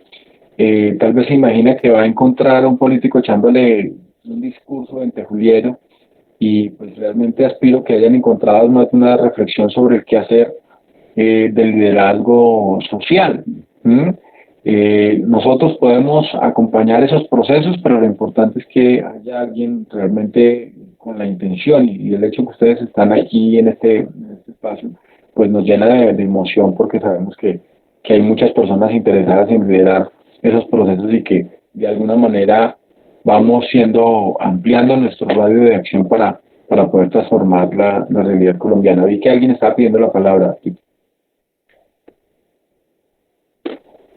tal vez se imagina que va a encontrar a un político echándole un discurso entejuliero, y pues realmente aspiro que hayan encontrado más de una reflexión sobre el quehacer del liderazgo social. Nosotros podemos acompañar esos procesos, pero lo importante es que haya alguien realmente con la intención, y el hecho que ustedes están aquí en este espacio, pues nos llena de emoción, porque sabemos que hay muchas personas interesadas en liderar esos procesos y que de alguna manera vamos ampliando nuestro radio de acción para poder transformar la realidad colombiana. Vi que alguien estaba pidiendo la palabra.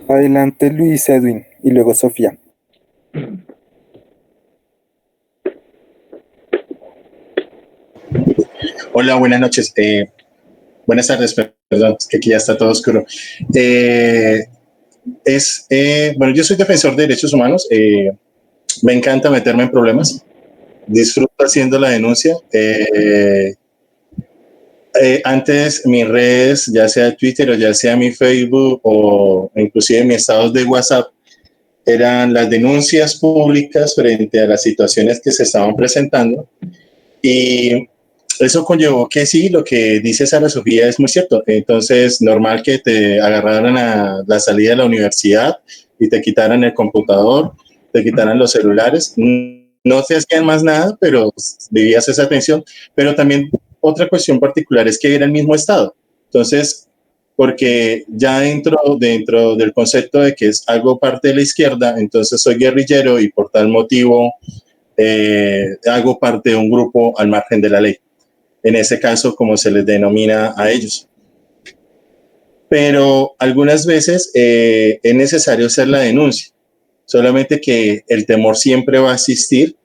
Adelante Luis Edwin y luego Sofía. Hola, buenas noches. Buenas tardes, perdón, es que aquí ya está todo oscuro. Bueno, yo soy defensor de derechos humanos. Me encanta meterme en problemas. Disfruto haciendo la denuncia. Antes mis redes, ya sea Twitter o ya sea mi Facebook o inclusive mis estados de WhatsApp, eran las denuncias públicas frente a las situaciones que se estaban presentando, y eso conllevó que sí, lo que dice Sara Sofía es muy cierto. Entonces, normal que te agarraran a la salida de la universidad y te quitaran el computador, te quitaran los celulares. No te hacían más nada, pero vivías esa tensión. Pero también otra cuestión particular es que era el mismo Estado. Entonces, porque ya dentro del concepto de que es algo parte de la izquierda, entonces soy guerrillero y por tal motivo hago parte de un grupo al margen de la ley. En ese caso, como se les denomina a ellos. Pero algunas veces es necesario hacer la denuncia, solamente que el temor siempre va a existir,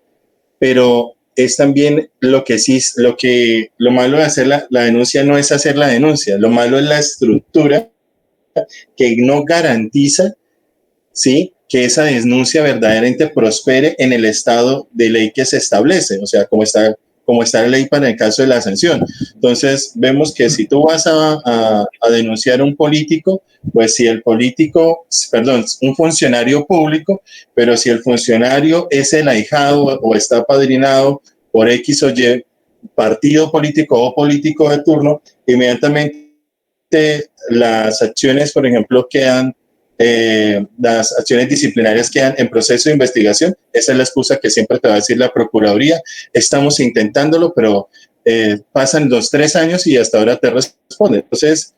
pero es también lo malo de hacer la denuncia no es hacer la denuncia, lo malo es la estructura que no garantiza, ¿sí?, que esa denuncia verdaderamente prospere en el estado de ley que se establece, o sea, como está la ley para el caso de la sanción. Entonces, vemos que si tú vas a denunciar a un político, pues si el político, perdón, un funcionario público, pero si el funcionario es el ahijado o está apadrinado por X o Y partido político o político de turno, inmediatamente las acciones, por ejemplo, las acciones disciplinarias quedan en proceso de investigación. Esa es la excusa que siempre te va a decir la Procuraduría. Estamos intentándolo, pero pasan 2, 3 años y hasta ahora te responde. Entonces,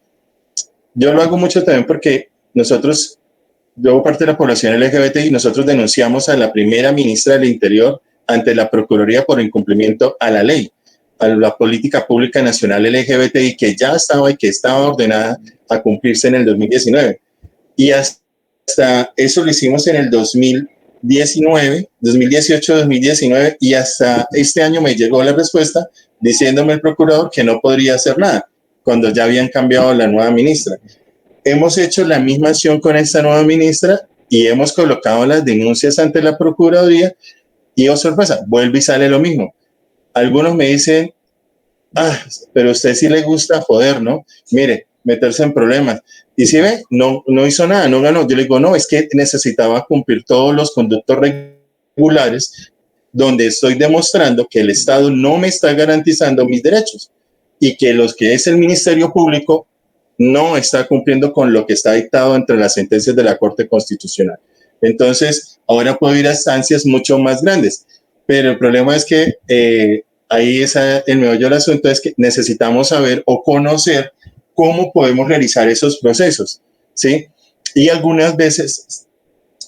yo lo hago mucho también porque yo hago parte de la población LGBT y nosotros denunciamos a la primera ministra del Interior ante la Procuraduría por incumplimiento a la ley, a la política pública nacional LGBTI que ya estaba y que estaba ordenada a cumplirse en el 2019. Y hasta eso lo hicimos en el 2000, 2018, 2019, y hasta este año me llegó la respuesta diciéndome el procurador que no podría hacer nada, cuando ya habían cambiado la nueva ministra. Hemos hecho la misma acción con esta nueva ministra y hemos colocado las denuncias ante la Procuraduría y, oh sorpresa, vuelve y sale lo mismo. Algunos me dicen, pero a usted sí le gusta joder, ¿no? Mire, meterse en problemas. Y si ve, no hizo nada, no ganó. Yo le digo, no, es que necesitaba cumplir todos los conductos regulares donde estoy demostrando que el Estado no me está garantizando mis derechos y que los que es el Ministerio Público no está cumpliendo con lo que está dictado entre las sentencias de la Corte Constitucional. Entonces, ahora puedo ir a instancias mucho más grandes, pero el problema es que ahí es el meollo del asunto, es que necesitamos saber o conocer cómo podemos realizar esos procesos, ¿sí? Y algunas veces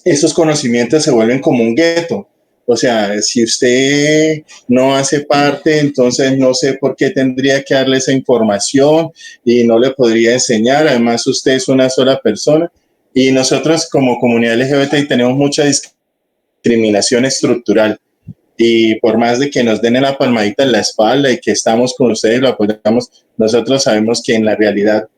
esos conocimientos se vuelven como un gueto. O sea, si usted no hace parte, entonces no sé por qué tendría que darle esa información y no le podría enseñar. Además, usted es una sola persona. Y nosotros como comunidad LGBTI tenemos mucha discriminación estructural. Y por más de que nos den la palmadita en la espalda y que estamos con ustedes, lo apoyamos, nosotros sabemos que en la realidad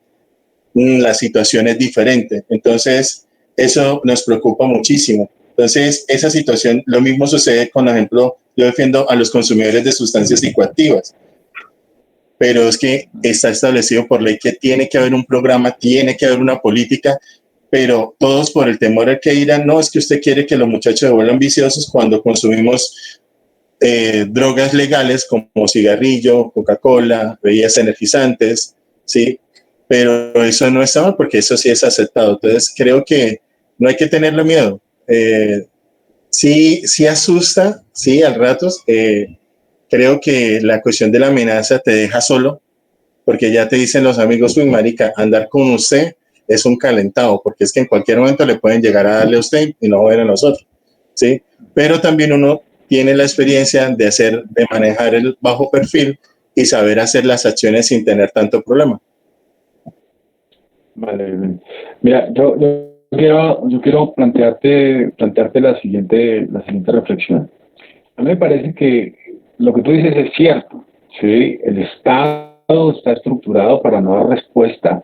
la situación es diferente. Entonces, eso nos preocupa muchísimo. Entonces, esa situación, lo mismo sucede con, por ejemplo, yo defiendo a los consumidores de sustancias psicoactivas, pero es que está establecido por ley que tiene que haber un programa, tiene que haber una política, pero todos por el temor al que dirán, no, es que usted quiere que los muchachos se vuelvan viciosos cuando consumimos drogas legales como cigarrillo, Coca-Cola, bebidas energizantes, ¿sí? Pero eso no está mal porque eso sí es aceptado. Entonces, creo que no hay que tenerle miedo. Sí asusta, sí, al ratos. Creo que la cuestión de la amenaza te deja solo, porque ya te dicen los amigos, uy, marica, andar con usted es un calentado, porque es que en cualquier momento le pueden llegar a darle a usted y no ver a nosotros, ¿sí? Pero también uno tiene la experiencia de manejar el bajo perfil y saber hacer las acciones sin tener tanto problema. Vale, mira, yo quiero plantearte la siguiente reflexión. A mí me parece que lo que tú dices es cierto, ¿sí? El Estado está estructurado para no dar respuesta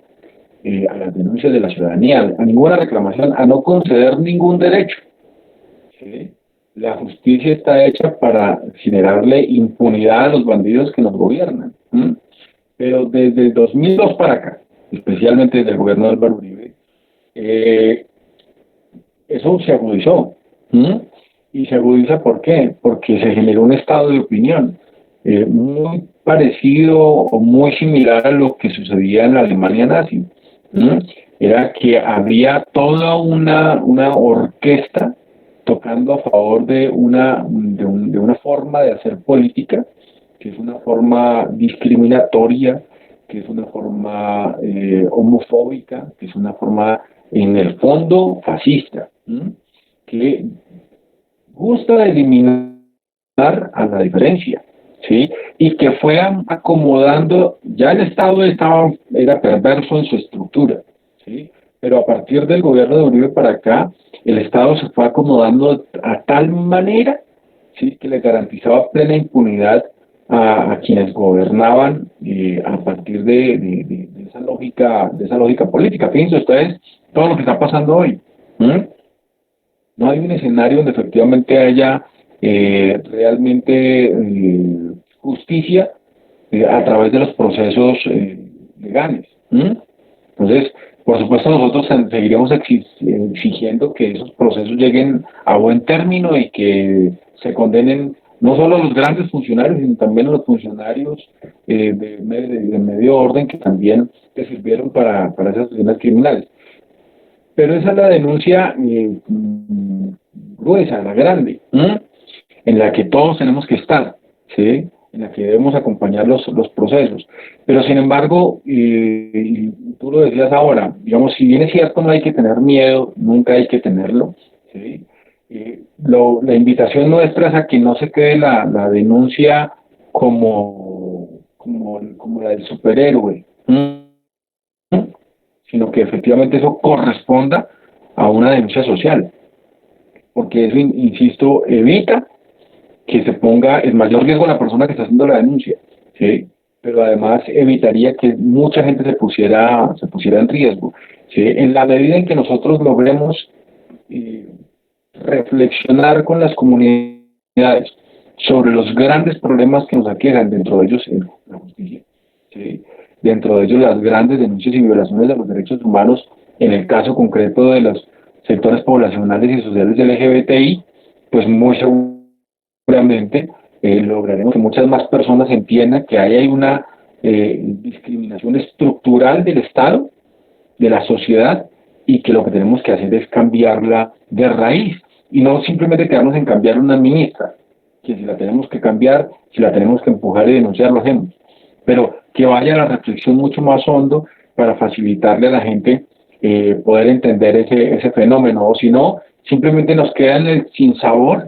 a las denuncias de la ciudadanía, a ninguna reclamación, a no conceder ningún derecho, ¿sí? La justicia está hecha para generarle impunidad a los bandidos que nos gobiernan. Pero desde el 2002 para acá, especialmente desde el gobierno de Álvaro Uribe, eso se agudizó. ¿Y se agudiza por qué? Porque se generó un estado de opinión muy parecido o muy similar a lo que sucedía en la Alemania nazi. Era que había toda una orquesta tocando a favor de una forma de hacer política, que es una forma discriminatoria, que es una forma homofóbica, que es una forma, en el fondo, fascista, que gusta eliminar a la diferencia, ¿sí? Y que fue acomodando, ya el Estado era perverso en su estructura, ¿sí? Pero a partir del gobierno de Uribe para acá, el Estado se fue acomodando a tal manera, ¿sí?, que le garantizaba plena impunidad a quienes gobernaban a partir de esa lógica política. Fíjense ustedes todo lo que está pasando hoy. No hay un escenario donde efectivamente haya realmente justicia a través de los procesos legales. Entonces, por supuesto, nosotros seguiremos exigiendo que esos procesos lleguen a buen término y que se condenen no solo a los grandes funcionarios, sino también a los funcionarios de medio orden que también te sirvieron para esas acciones criminales. Pero esa es la denuncia gruesa, la grande, en la que todos tenemos que estar, ¿sí?, en la que debemos acompañar los procesos. Pero sin embargo, tú lo decías ahora, digamos, si bien es cierto, no hay que tener miedo, nunca hay que tenerlo, ¿sí? La invitación nuestra es a que no se quede la denuncia como la del superhéroe, sino que efectivamente eso corresponda a una denuncia social. porque eso, insisto, evita que se ponga en mayor riesgo la persona que está haciendo la denuncia, ¿sí? Pero además evitaría que mucha gente se pusiera en riesgo, ¿sí? En la medida en que nosotros logremos reflexionar con las comunidades sobre los grandes problemas que nos aquejan, dentro de ellos la justicia, ¿sí? Dentro de ellos las grandes denuncias y violaciones de los derechos humanos, en el caso concreto de los sectores poblacionales y sociales LGBTI, pues muy seguramente lograremos que muchas más personas entiendan que hay una discriminación estructural del Estado, de la sociedad, y que lo que tenemos que hacer es cambiarla de raíz, y no simplemente quedarnos en cambiar una ministra, que si la tenemos que cambiar, si la tenemos que empujar y denunciar, lo hacemos, pero que vaya a la reflexión mucho más hondo para facilitarle a la gente poder entender ese fenómeno, o si no, simplemente nos queda en el sinsabor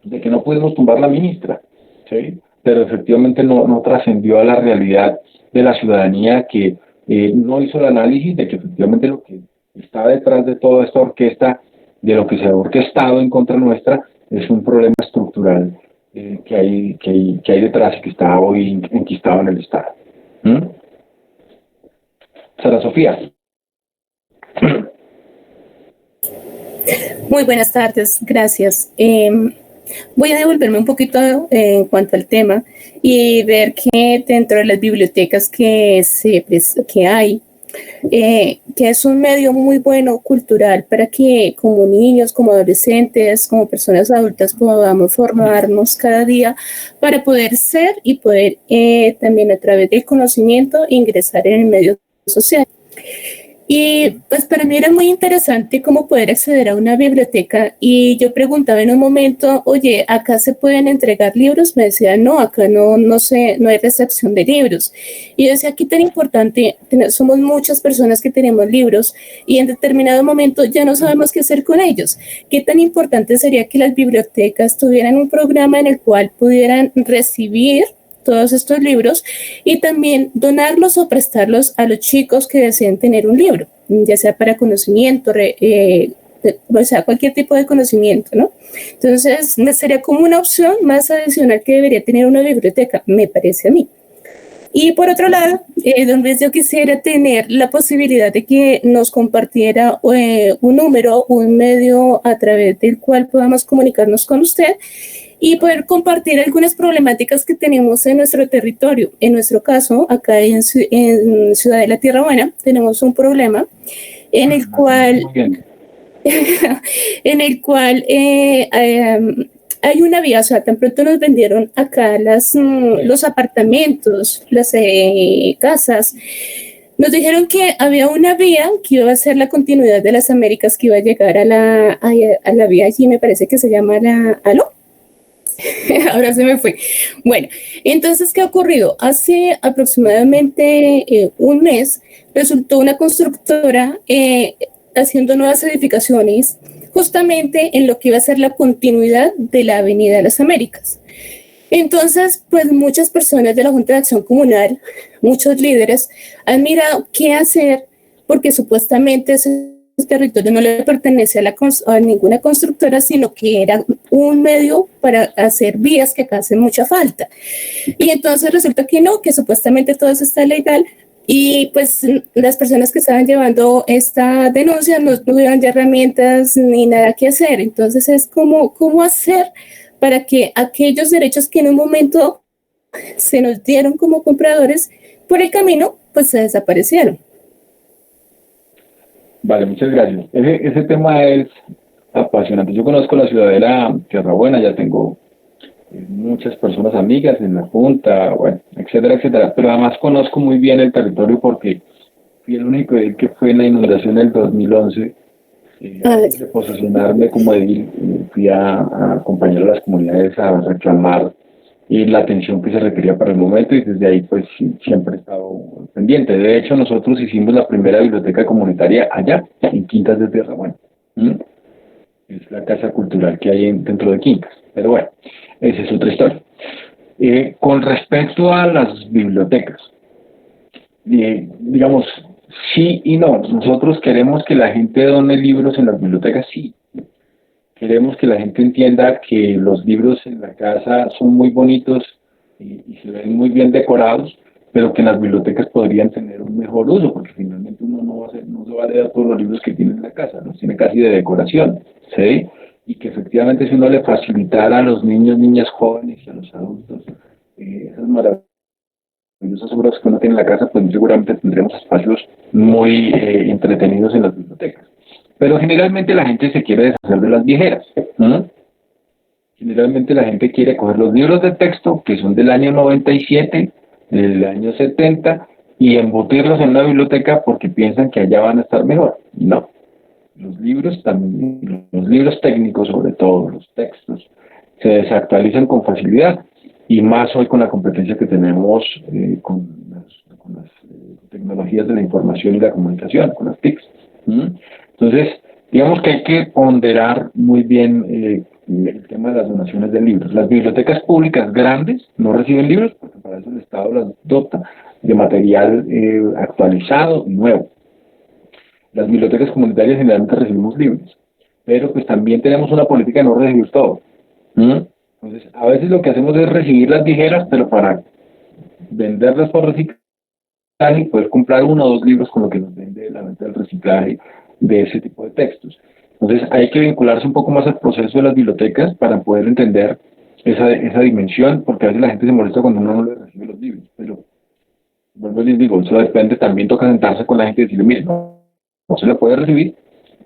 de que no pudimos tumbar la ministra, ¿sí? Pero efectivamente no trascendió a la realidad de la ciudadanía, que no hizo el análisis de que efectivamente lo que está detrás de toda esta orquesta, de lo que se ha orquestado en contra nuestra, es un problema estructural que hay detrás y que está hoy enquistado en el Estado. Sara Sofía. Muy buenas tardes, gracias. Voy a devolverme un poquito en cuanto al tema y ver que dentro de las bibliotecas que hay, que es un medio muy bueno cultural para que como niños, como adolescentes, como personas adultas podamos formarnos cada día para poder ser y poder también a través del conocimiento ingresar en el medio social. Y pues para mí era muy interesante cómo poder acceder a una biblioteca, y yo preguntaba en un momento, oye, ¿acá se pueden entregar libros? Me decían, no, acá no hay recepción de libros. Y yo decía, qué tan importante, somos muchas personas que tenemos libros y en determinado momento ya no sabemos qué hacer con ellos. ¿Qué tan importante sería que las bibliotecas tuvieran un programa en el cual pudieran recibir todos estos libros y también donarlos o prestarlos a los chicos que deseen tener un libro, ya sea para conocimiento, o sea, cualquier tipo de conocimiento, ¿no? Entonces, sería como una opción más adicional que debería tener una biblioteca, me parece a mí. Y por otro lado, don Luis, yo quisiera tener la posibilidad de que nos compartiera un número, un medio a través del cual podamos comunicarnos con usted y poder compartir algunas problemáticas que tenemos en nuestro territorio. En nuestro caso, acá en Ciudad de la Tierra Buena, tenemos un problema en el cual, hay una vía, o sea, tan pronto nos vendieron acá los apartamentos, las casas, nos dijeron que había una vía que iba a ser la continuidad de las Américas, que iba a llegar a la vía allí, me parece que se llama ¿Aló? Ahora se me fue. Bueno, entonces, ¿qué ha ocurrido? Hace aproximadamente un mes resultó una constructora haciendo nuevas edificaciones justamente en lo que iba a ser la continuidad de la Avenida de las Américas. Entonces, pues muchas personas de la Junta de Acción Comunal, muchos líderes, han mirado qué hacer, porque supuestamente ese territorio no le pertenece a ninguna constructora, sino que era un medio para hacer vías que acá hacen mucha falta. Y entonces resulta que no, que supuestamente todo eso está legal, y pues las personas que estaban llevando esta denuncia no tuvieron ya herramientas ni nada que hacer. Entonces es cómo hacer para que aquellos derechos que en un momento se nos dieron como compradores, por el camino, pues se desaparecieron. Vale, muchas gracias. Ese tema es apasionante. Yo conozco la ciudad de la Tierra Buena, ya tengo muchas personas amigas en la Junta, bueno, etcétera, etcétera, pero además conozco muy bien el territorio porque fui el único edil que fue en la inundación del 2011. Antes de posicionarme como edil, fui a acompañar a las comunidades a reclamar la atención que se requería para el momento, y desde ahí pues siempre he estado pendiente. De hecho, nosotros hicimos la primera biblioteca comunitaria allá, en Quintas de Tierra Buena. Es la casa cultural que hay dentro de Quintas. Pero bueno, esa es otra historia. Con respecto a las bibliotecas, digamos, sí y no. Nosotros queremos que la gente done libros en las bibliotecas, sí. queremos que la gente entienda que los libros en la casa son muy bonitos y se ven muy bien decorados, pero que en las bibliotecas podrían tener un mejor uso, porque finalmente uno no se va a leer todos los libros que tiene en la casa, los tiene casi de decoración, ¿sí? Y que efectivamente si uno le facilitara a los niños, niñas jóvenes y a los adultos esas maravillosas obras que uno tiene en la casa, pues seguramente tendremos espacios muy entretenidos en las bibliotecas. Pero generalmente la gente se quiere deshacer de las viejeras, ¿no? Generalmente la gente quiere coger los libros de texto que son del año 97, del año 70, y embutirlos en una biblioteca porque piensan que allá van a estar mejor. No. Los libros también, los libros técnicos sobre todo, los textos, se desactualizan con facilidad, y más hoy con la competencia que tenemos con las tecnologías de la información y la comunicación, con las TICs. Entonces, digamos que hay que ponderar muy bien el tema de las donaciones de libros. Las bibliotecas públicas grandes no reciben libros porque para eso el Estado las dota de material actualizado y nuevo. Las bibliotecas comunitarias generalmente recibimos libros, pero pues también tenemos una política de no recibir todo. Entonces, a veces lo que hacemos es recibir las viejeras, pero para venderlas por reciclaje y poder comprar 1 o 2 libros con lo que nos vende la venta del reciclaje de ese tipo de textos. Entonces hay que vincularse un poco más al proceso de las bibliotecas para poder entender esa dimensión, porque a veces la gente se molesta cuando uno no le recibe los libros, pero vuelvo y les digo, eso depende, también toca sentarse con la gente y decirle, mire, no se le puede recibir,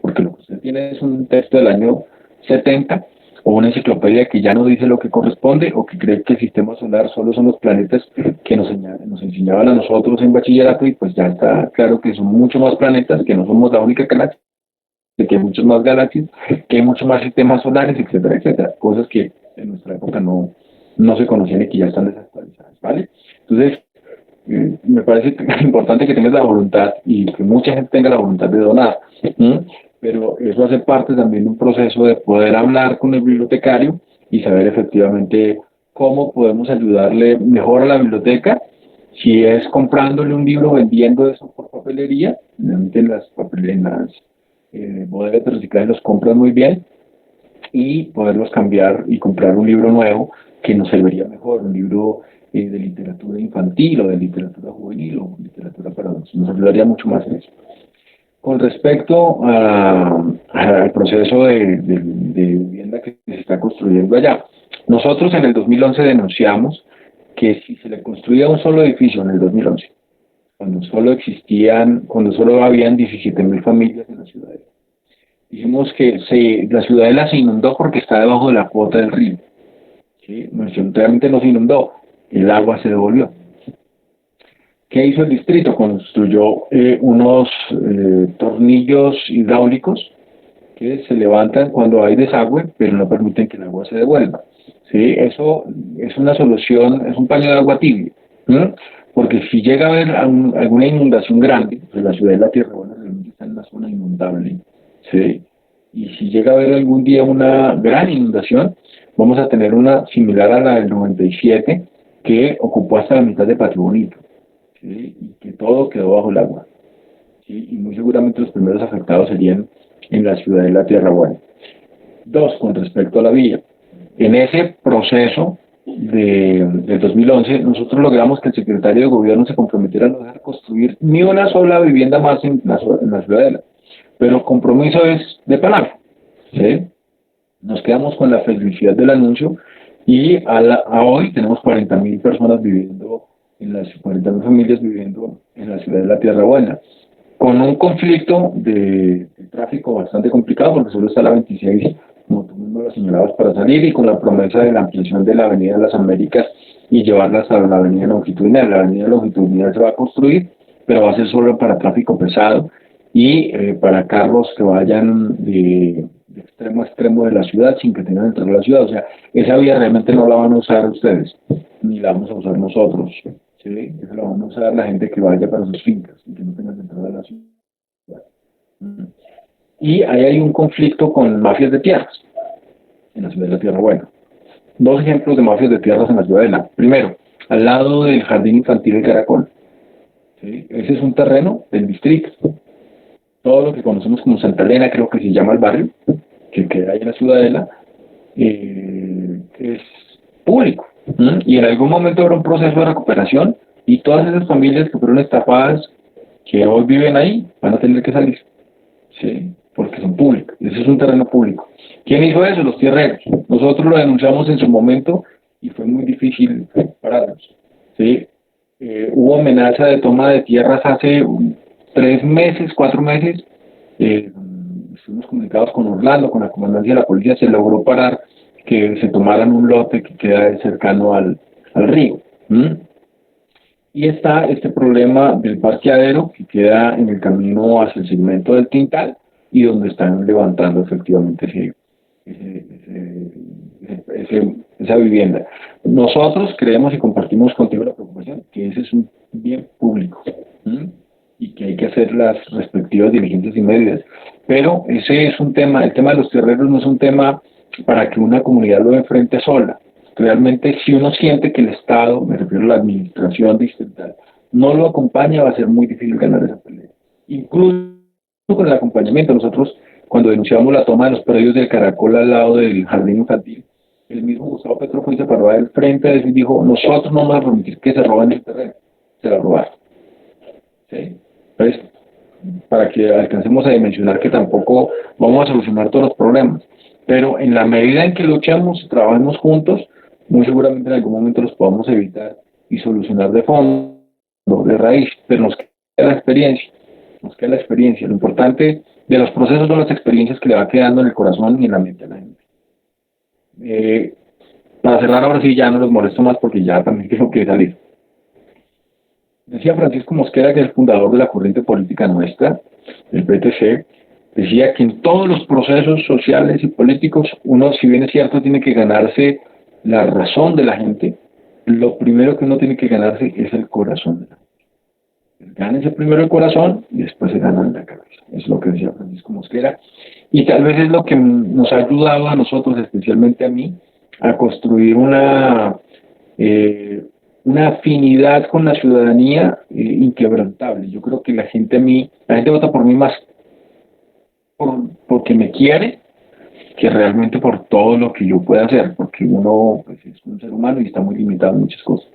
porque lo que usted tiene es un texto del año 70, o una enciclopedia que ya no dice lo que corresponde, o que cree que el sistema solar solo son los planetas que nos enseñaban a nosotros en bachillerato, y pues ya está claro que son mucho más planetas, que no somos la única galaxia, que hay muchos más galaxias, que hay muchos más sistemas solares, etcétera, etcétera. Cosas que en nuestra época no se conocían y que ya están desactualizadas, ¿vale? Entonces, me parece importante que tengas la voluntad y que mucha gente tenga la voluntad de donar, pero eso hace parte también de un proceso de poder hablar con el bibliotecario y saber efectivamente cómo podemos ayudarle mejor a la biblioteca, si es comprándole un libro, vendiendo eso por papelería, realmente en las bodegas de reciclaje los compran muy bien, y poderlos cambiar y comprar un libro nuevo que nos serviría mejor, un libro de literatura infantil o de literatura juvenil o literatura para adultos. Nos ayudaría mucho más en eso. Con respecto al proceso de vivienda que se está construyendo allá, nosotros en el 2011 denunciamos que si se le construía un solo edificio en el 2011, cuando solo habían 17.000 familias en la ciudadela, dijimos que la ciudadela se inundó porque está debajo de la cuota del río. ¿Sí? Realmente no se inundó, el agua se devolvió. ¿Qué hizo el distrito? Construyó unos tornillos hidráulicos que se levantan cuando hay desagüe, pero no permiten que el agua se devuelva. ¿Sí? Eso es una solución, es un paño de agua tibia, ¿no? Porque si llega a haber alguna inundación grande, pues la ciudad de la Tierra Buena realmente está en una zona inundable, ¿sí? Y si llega a haber algún día una gran inundación, vamos a tener una similar a la del 97, que ocupó hasta la mitad de Patio Bonito, ¿sí? Y que todo quedó bajo el agua, ¿sí? Y muy seguramente los primeros afectados serían en la ciudad de la Tierra Buena. 2, con respecto a la vía. En ese proceso del 2011, nosotros logramos que el secretario de gobierno se comprometiera a no dejar construir ni una sola vivienda más en la ciudadela. Pero compromiso es de palabra, ¿sí? Nos quedamos con la felicidad del anuncio y a hoy tenemos 40.000 personas viviendo, 40.000 familias viviendo en la ciudad de la Tierra Buena, con un conflicto de tráfico bastante complicado porque solo está la 26, como tú mismo lo señalabas, para salir, y con la promesa de la ampliación de la Avenida de las Américas y llevarlas a la Avenida Longitudinal. La Avenida Longitudinal se va a construir, pero va a ser solo para tráfico pesado y para carros que vayan de extremo a extremo de la ciudad sin que tengan que entrar a la ciudad. O sea, esa vía realmente no la van a usar ustedes, ni la vamos a usar nosotros, ¿sí? Esa la van a usar la gente que vaya para sus fincas y que no tenga que entrar a la ciudad. Y ahí hay un conflicto con mafias de tierras en la ciudad de la Tierra Buena. 2 ejemplos de mafias de tierras en la ciudadela. Primero, al lado del Jardín Infantil El Caracol, ¿sí? Ese es un terreno del distrito. Todo lo que conocemos como Santa Elena, creo que se llama el barrio, que queda ahí en la Ciudadela, es público. Y en algún momento habrá un proceso de recuperación y todas esas familias que fueron estafadas, que hoy viven ahí, van a tener que salir, ¿sí? Porque son públicos. Ese es un terreno público. ¿Quién hizo eso? Los tierreros. Nosotros lo denunciamos en su momento y fue muy difícil pararlos, ¿sí? Hubo amenaza de toma de tierras hace 3 meses, 4 meses. Estuvimos comunicados con Orlando, con la comandancia de la policía, se logró parar que se tomaran un lote que queda cercano al río. Y está este problema del parqueadero que queda en el camino hacia el segmento del Tintal y donde están levantando efectivamente esa vivienda. Nosotros creemos y compartimos contigo la preocupación que ese es un bien público y que hay que hacer las respectivas diligencias y medidas. Pero ese es un tema, el tema de los terrenos no es un tema para que una comunidad lo enfrente sola. Realmente, si uno siente que el Estado, me refiero a la administración distrital, no lo acompaña, va a ser muy difícil ganar esa pelea. Incluso con el acompañamiento, nosotros, cuando denunciamos la toma de los predios del Caracol al lado del jardín infantil, el mismo Gustavo Petro fue y se paró al frente de eso y dijo: nosotros no vamos a permitir que se roben el terreno. Se la robaron. ¿Sí? Entonces, para que alcancemos a dimensionar que tampoco vamos a solucionar todos los problemas, pero en la medida en que luchemos y trabajemos juntos, muy seguramente en algún momento los podamos evitar y solucionar de fondo, de raíz, pero nos queda la experiencia, Lo importante de los procesos son las experiencias que le va quedando en el corazón y en la mente a la gente. Para cerrar ahora sí, ya no los molesto más porque ya también tengo que salir. Decía Francisco Mosquera, que es el fundador de la corriente política nuestra, el PTC, decía que en todos los procesos sociales y políticos, uno, si bien es cierto, tiene que ganarse la razón de la gente, lo primero que uno tiene que ganarse es el corazón de la gente. Gánense primero el corazón y después se ganan la cabeza. Es lo que decía Francisco Mosquera. Y tal vez es lo que nos ha ayudado a nosotros, especialmente a mí, a construir una afinidad con la ciudadanía inquebrantable. Yo creo que la gente vota por mí más porque me quiere que realmente por todo lo que yo pueda hacer, porque uno pues, es un ser humano y está muy limitado en muchas cosas.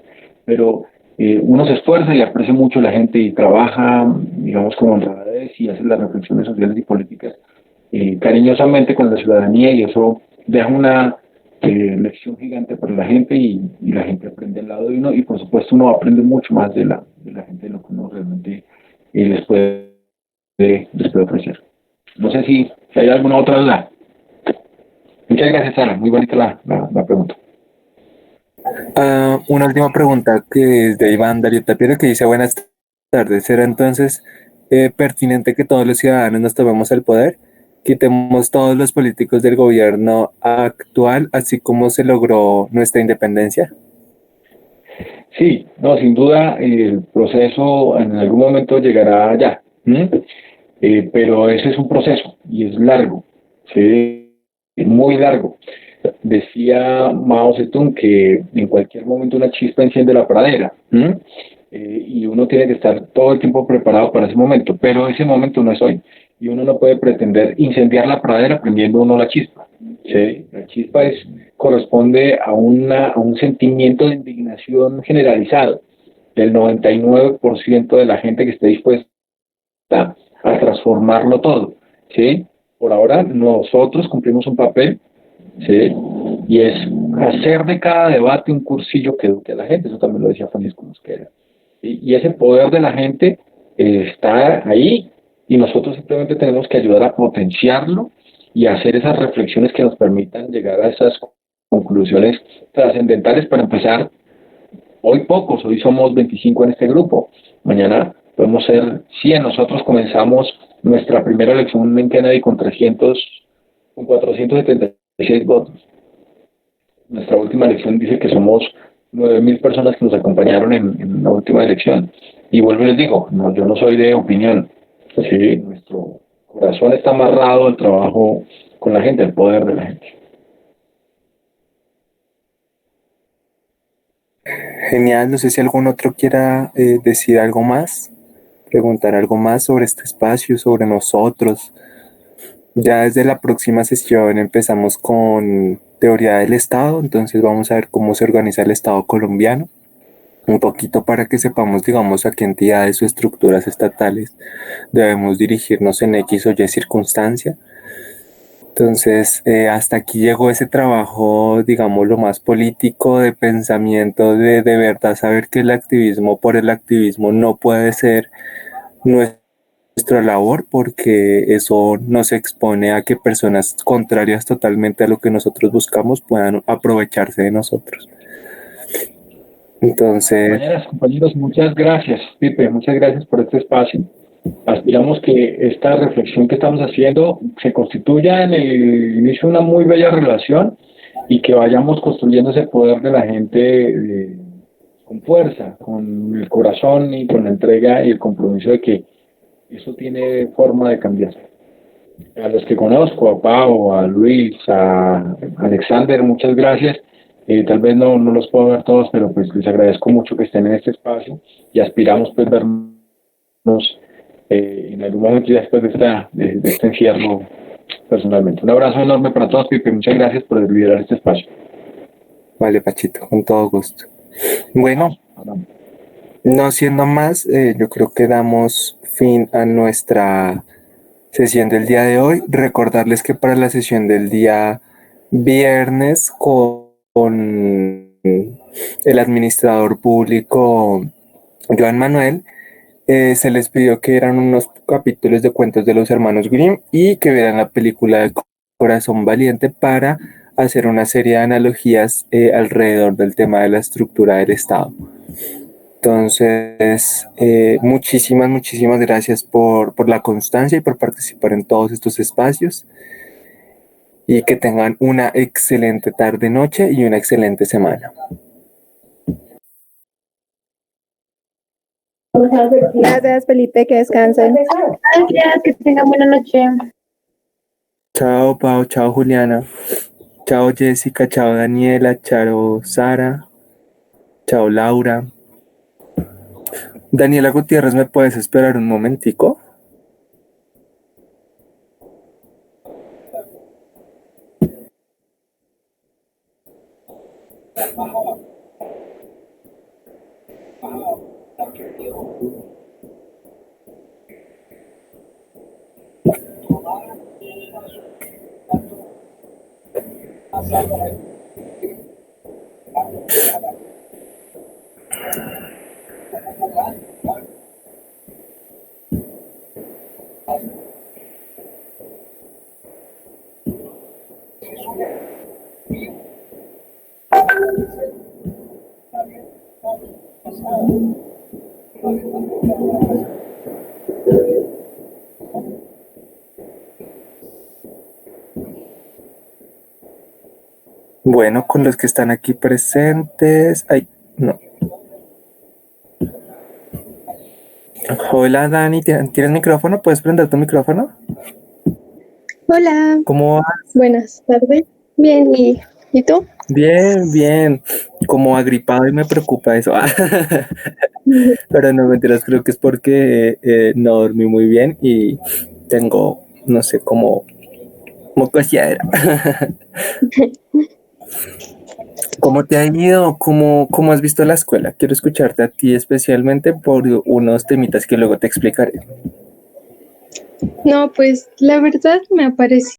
Pero uno se esfuerza y aprecia mucho a la gente y trabaja, digamos, con honradez y hace las reflexiones sociales y políticas cariñosamente con la ciudadanía, y eso deja una lección gigante para la gente y la gente aprende al lado de uno, y por supuesto uno aprende mucho más de la gente, de lo que uno realmente les puede ofrecer. No sé si hay alguna otra duda. Muchas gracias, Ana. Muy bonita la pregunta. Una última pregunta que es de Iván Darío Tapiero, que dice: buenas tardes. ¿Será entonces pertinente que todos los ciudadanos nos tomemos el poder? Quitemos todos los políticos del gobierno actual, así como se logró nuestra independencia. Sí, no, sin duda el proceso en algún momento llegará allá, pero ese es un proceso y es largo, ¿sí? Es muy largo. Decía Mao Zedong que en cualquier momento una chispa enciende la pradera, y uno tiene que estar todo el tiempo preparado para ese momento, pero ese momento no es hoy. Y uno no puede pretender incendiar la pradera prendiendo uno la chispa. ¿Sí? La chispa corresponde a un sentimiento de indignación generalizado del 99% de la gente que esté dispuesta a transformarlo todo. ¿Sí? Por ahora nosotros cumplimos un papel, ¿sí? Y es hacer de cada debate un cursillo que eduque a la gente. Eso también lo decía Francisco Mosquera. Y ese poder de la gente está ahí. Y nosotros simplemente tenemos que ayudar a potenciarlo y hacer esas reflexiones que nos permitan llegar a esas conclusiones trascendentales. Para empezar, hoy pocos, hoy somos 25 en este grupo, mañana podemos ser 100. Nosotros comenzamos nuestra primera elección en Kennedy con 476 votos. Nuestra última elección dice que somos 9.000 personas que nos acompañaron en la última elección. Y vuelvo y les digo, yo no soy de opinión. Sí, nuestro corazón está amarrado al trabajo con la gente, el poder de la gente. Genial, no sé si algún otro quiera decir algo más, preguntar algo más sobre este espacio, sobre nosotros. Ya desde la próxima sesión empezamos con teoría del Estado, entonces vamos a ver cómo se organiza el Estado colombiano, un poquito para que sepamos, digamos, a qué entidades o estructuras estatales debemos dirigirnos en X o Y circunstancia. Entonces, hasta aquí llegó ese trabajo, digamos, lo más político de pensamiento, de verdad saber que el activismo por el activismo no puede ser nuestra labor, porque eso nos expone a que personas contrarias totalmente a lo que nosotros buscamos puedan aprovecharse de nosotros. Entonces, Compañeras, compañeros, muchas gracias, Pipe, muchas gracias por este espacio. Aspiramos que esta reflexión que estamos haciendo se constituya en el inicio de una muy bella relación y que vayamos construyendo ese poder de la gente con fuerza, con el corazón y con la entrega y el compromiso de que eso tiene forma de cambiar. A los que conozco, a Pau, a Luis, a Alexander, muchas gracias. Tal vez no los puedo ver todos, pero pues les agradezco mucho que estén en este espacio y aspiramos pues vernos en algún momento ya después de este encierro personalmente. Un abrazo enorme para todos, Pipe. Muchas gracias por liderar este espacio. vale, Pachito, con todo gusto. Bueno, no siendo más, yo creo que damos fin a nuestra sesión del día de hoy. Recordarles que para la sesión del día viernes con el administrador público Joan Manuel, se les pidió que eran unos capítulos de cuentos de los hermanos Grimm y que vieran la película de Corazón Valiente para hacer una serie de analogías alrededor del tema de la estructura del Estado. Entonces, muchísimas gracias por la constancia y por participar en todos estos espacios y que tengan una excelente tarde, noche y una excelente semana. Gracias, Felipe, que descansen. Gracias, que tengan buena noche. Chao, Pau, chao, Juliana. Chao, Jessica, chao, Daniela, chao, Sara, chao, Laura. Daniela Gutiérrez, ¿me puedes esperar un momentico? Bueno, con los que están aquí presentes. Ay, no. Hola, Dani, ¿tienes micrófono? ¿Puedes prender tu micrófono? Hola, ¿Cómo vas? buenas tardes. Bien, ¿y tú? Bien. Como agripado y me preocupa eso. Pero no mentiras, creo que es porque no dormí muy bien y tengo, no sé, como cosiera. ¿Cómo te ha ido? ¿Cómo has visto la escuela? Quiero escucharte a ti especialmente por unos temitas que luego te explicaré. No, pues la verdad me ha parecido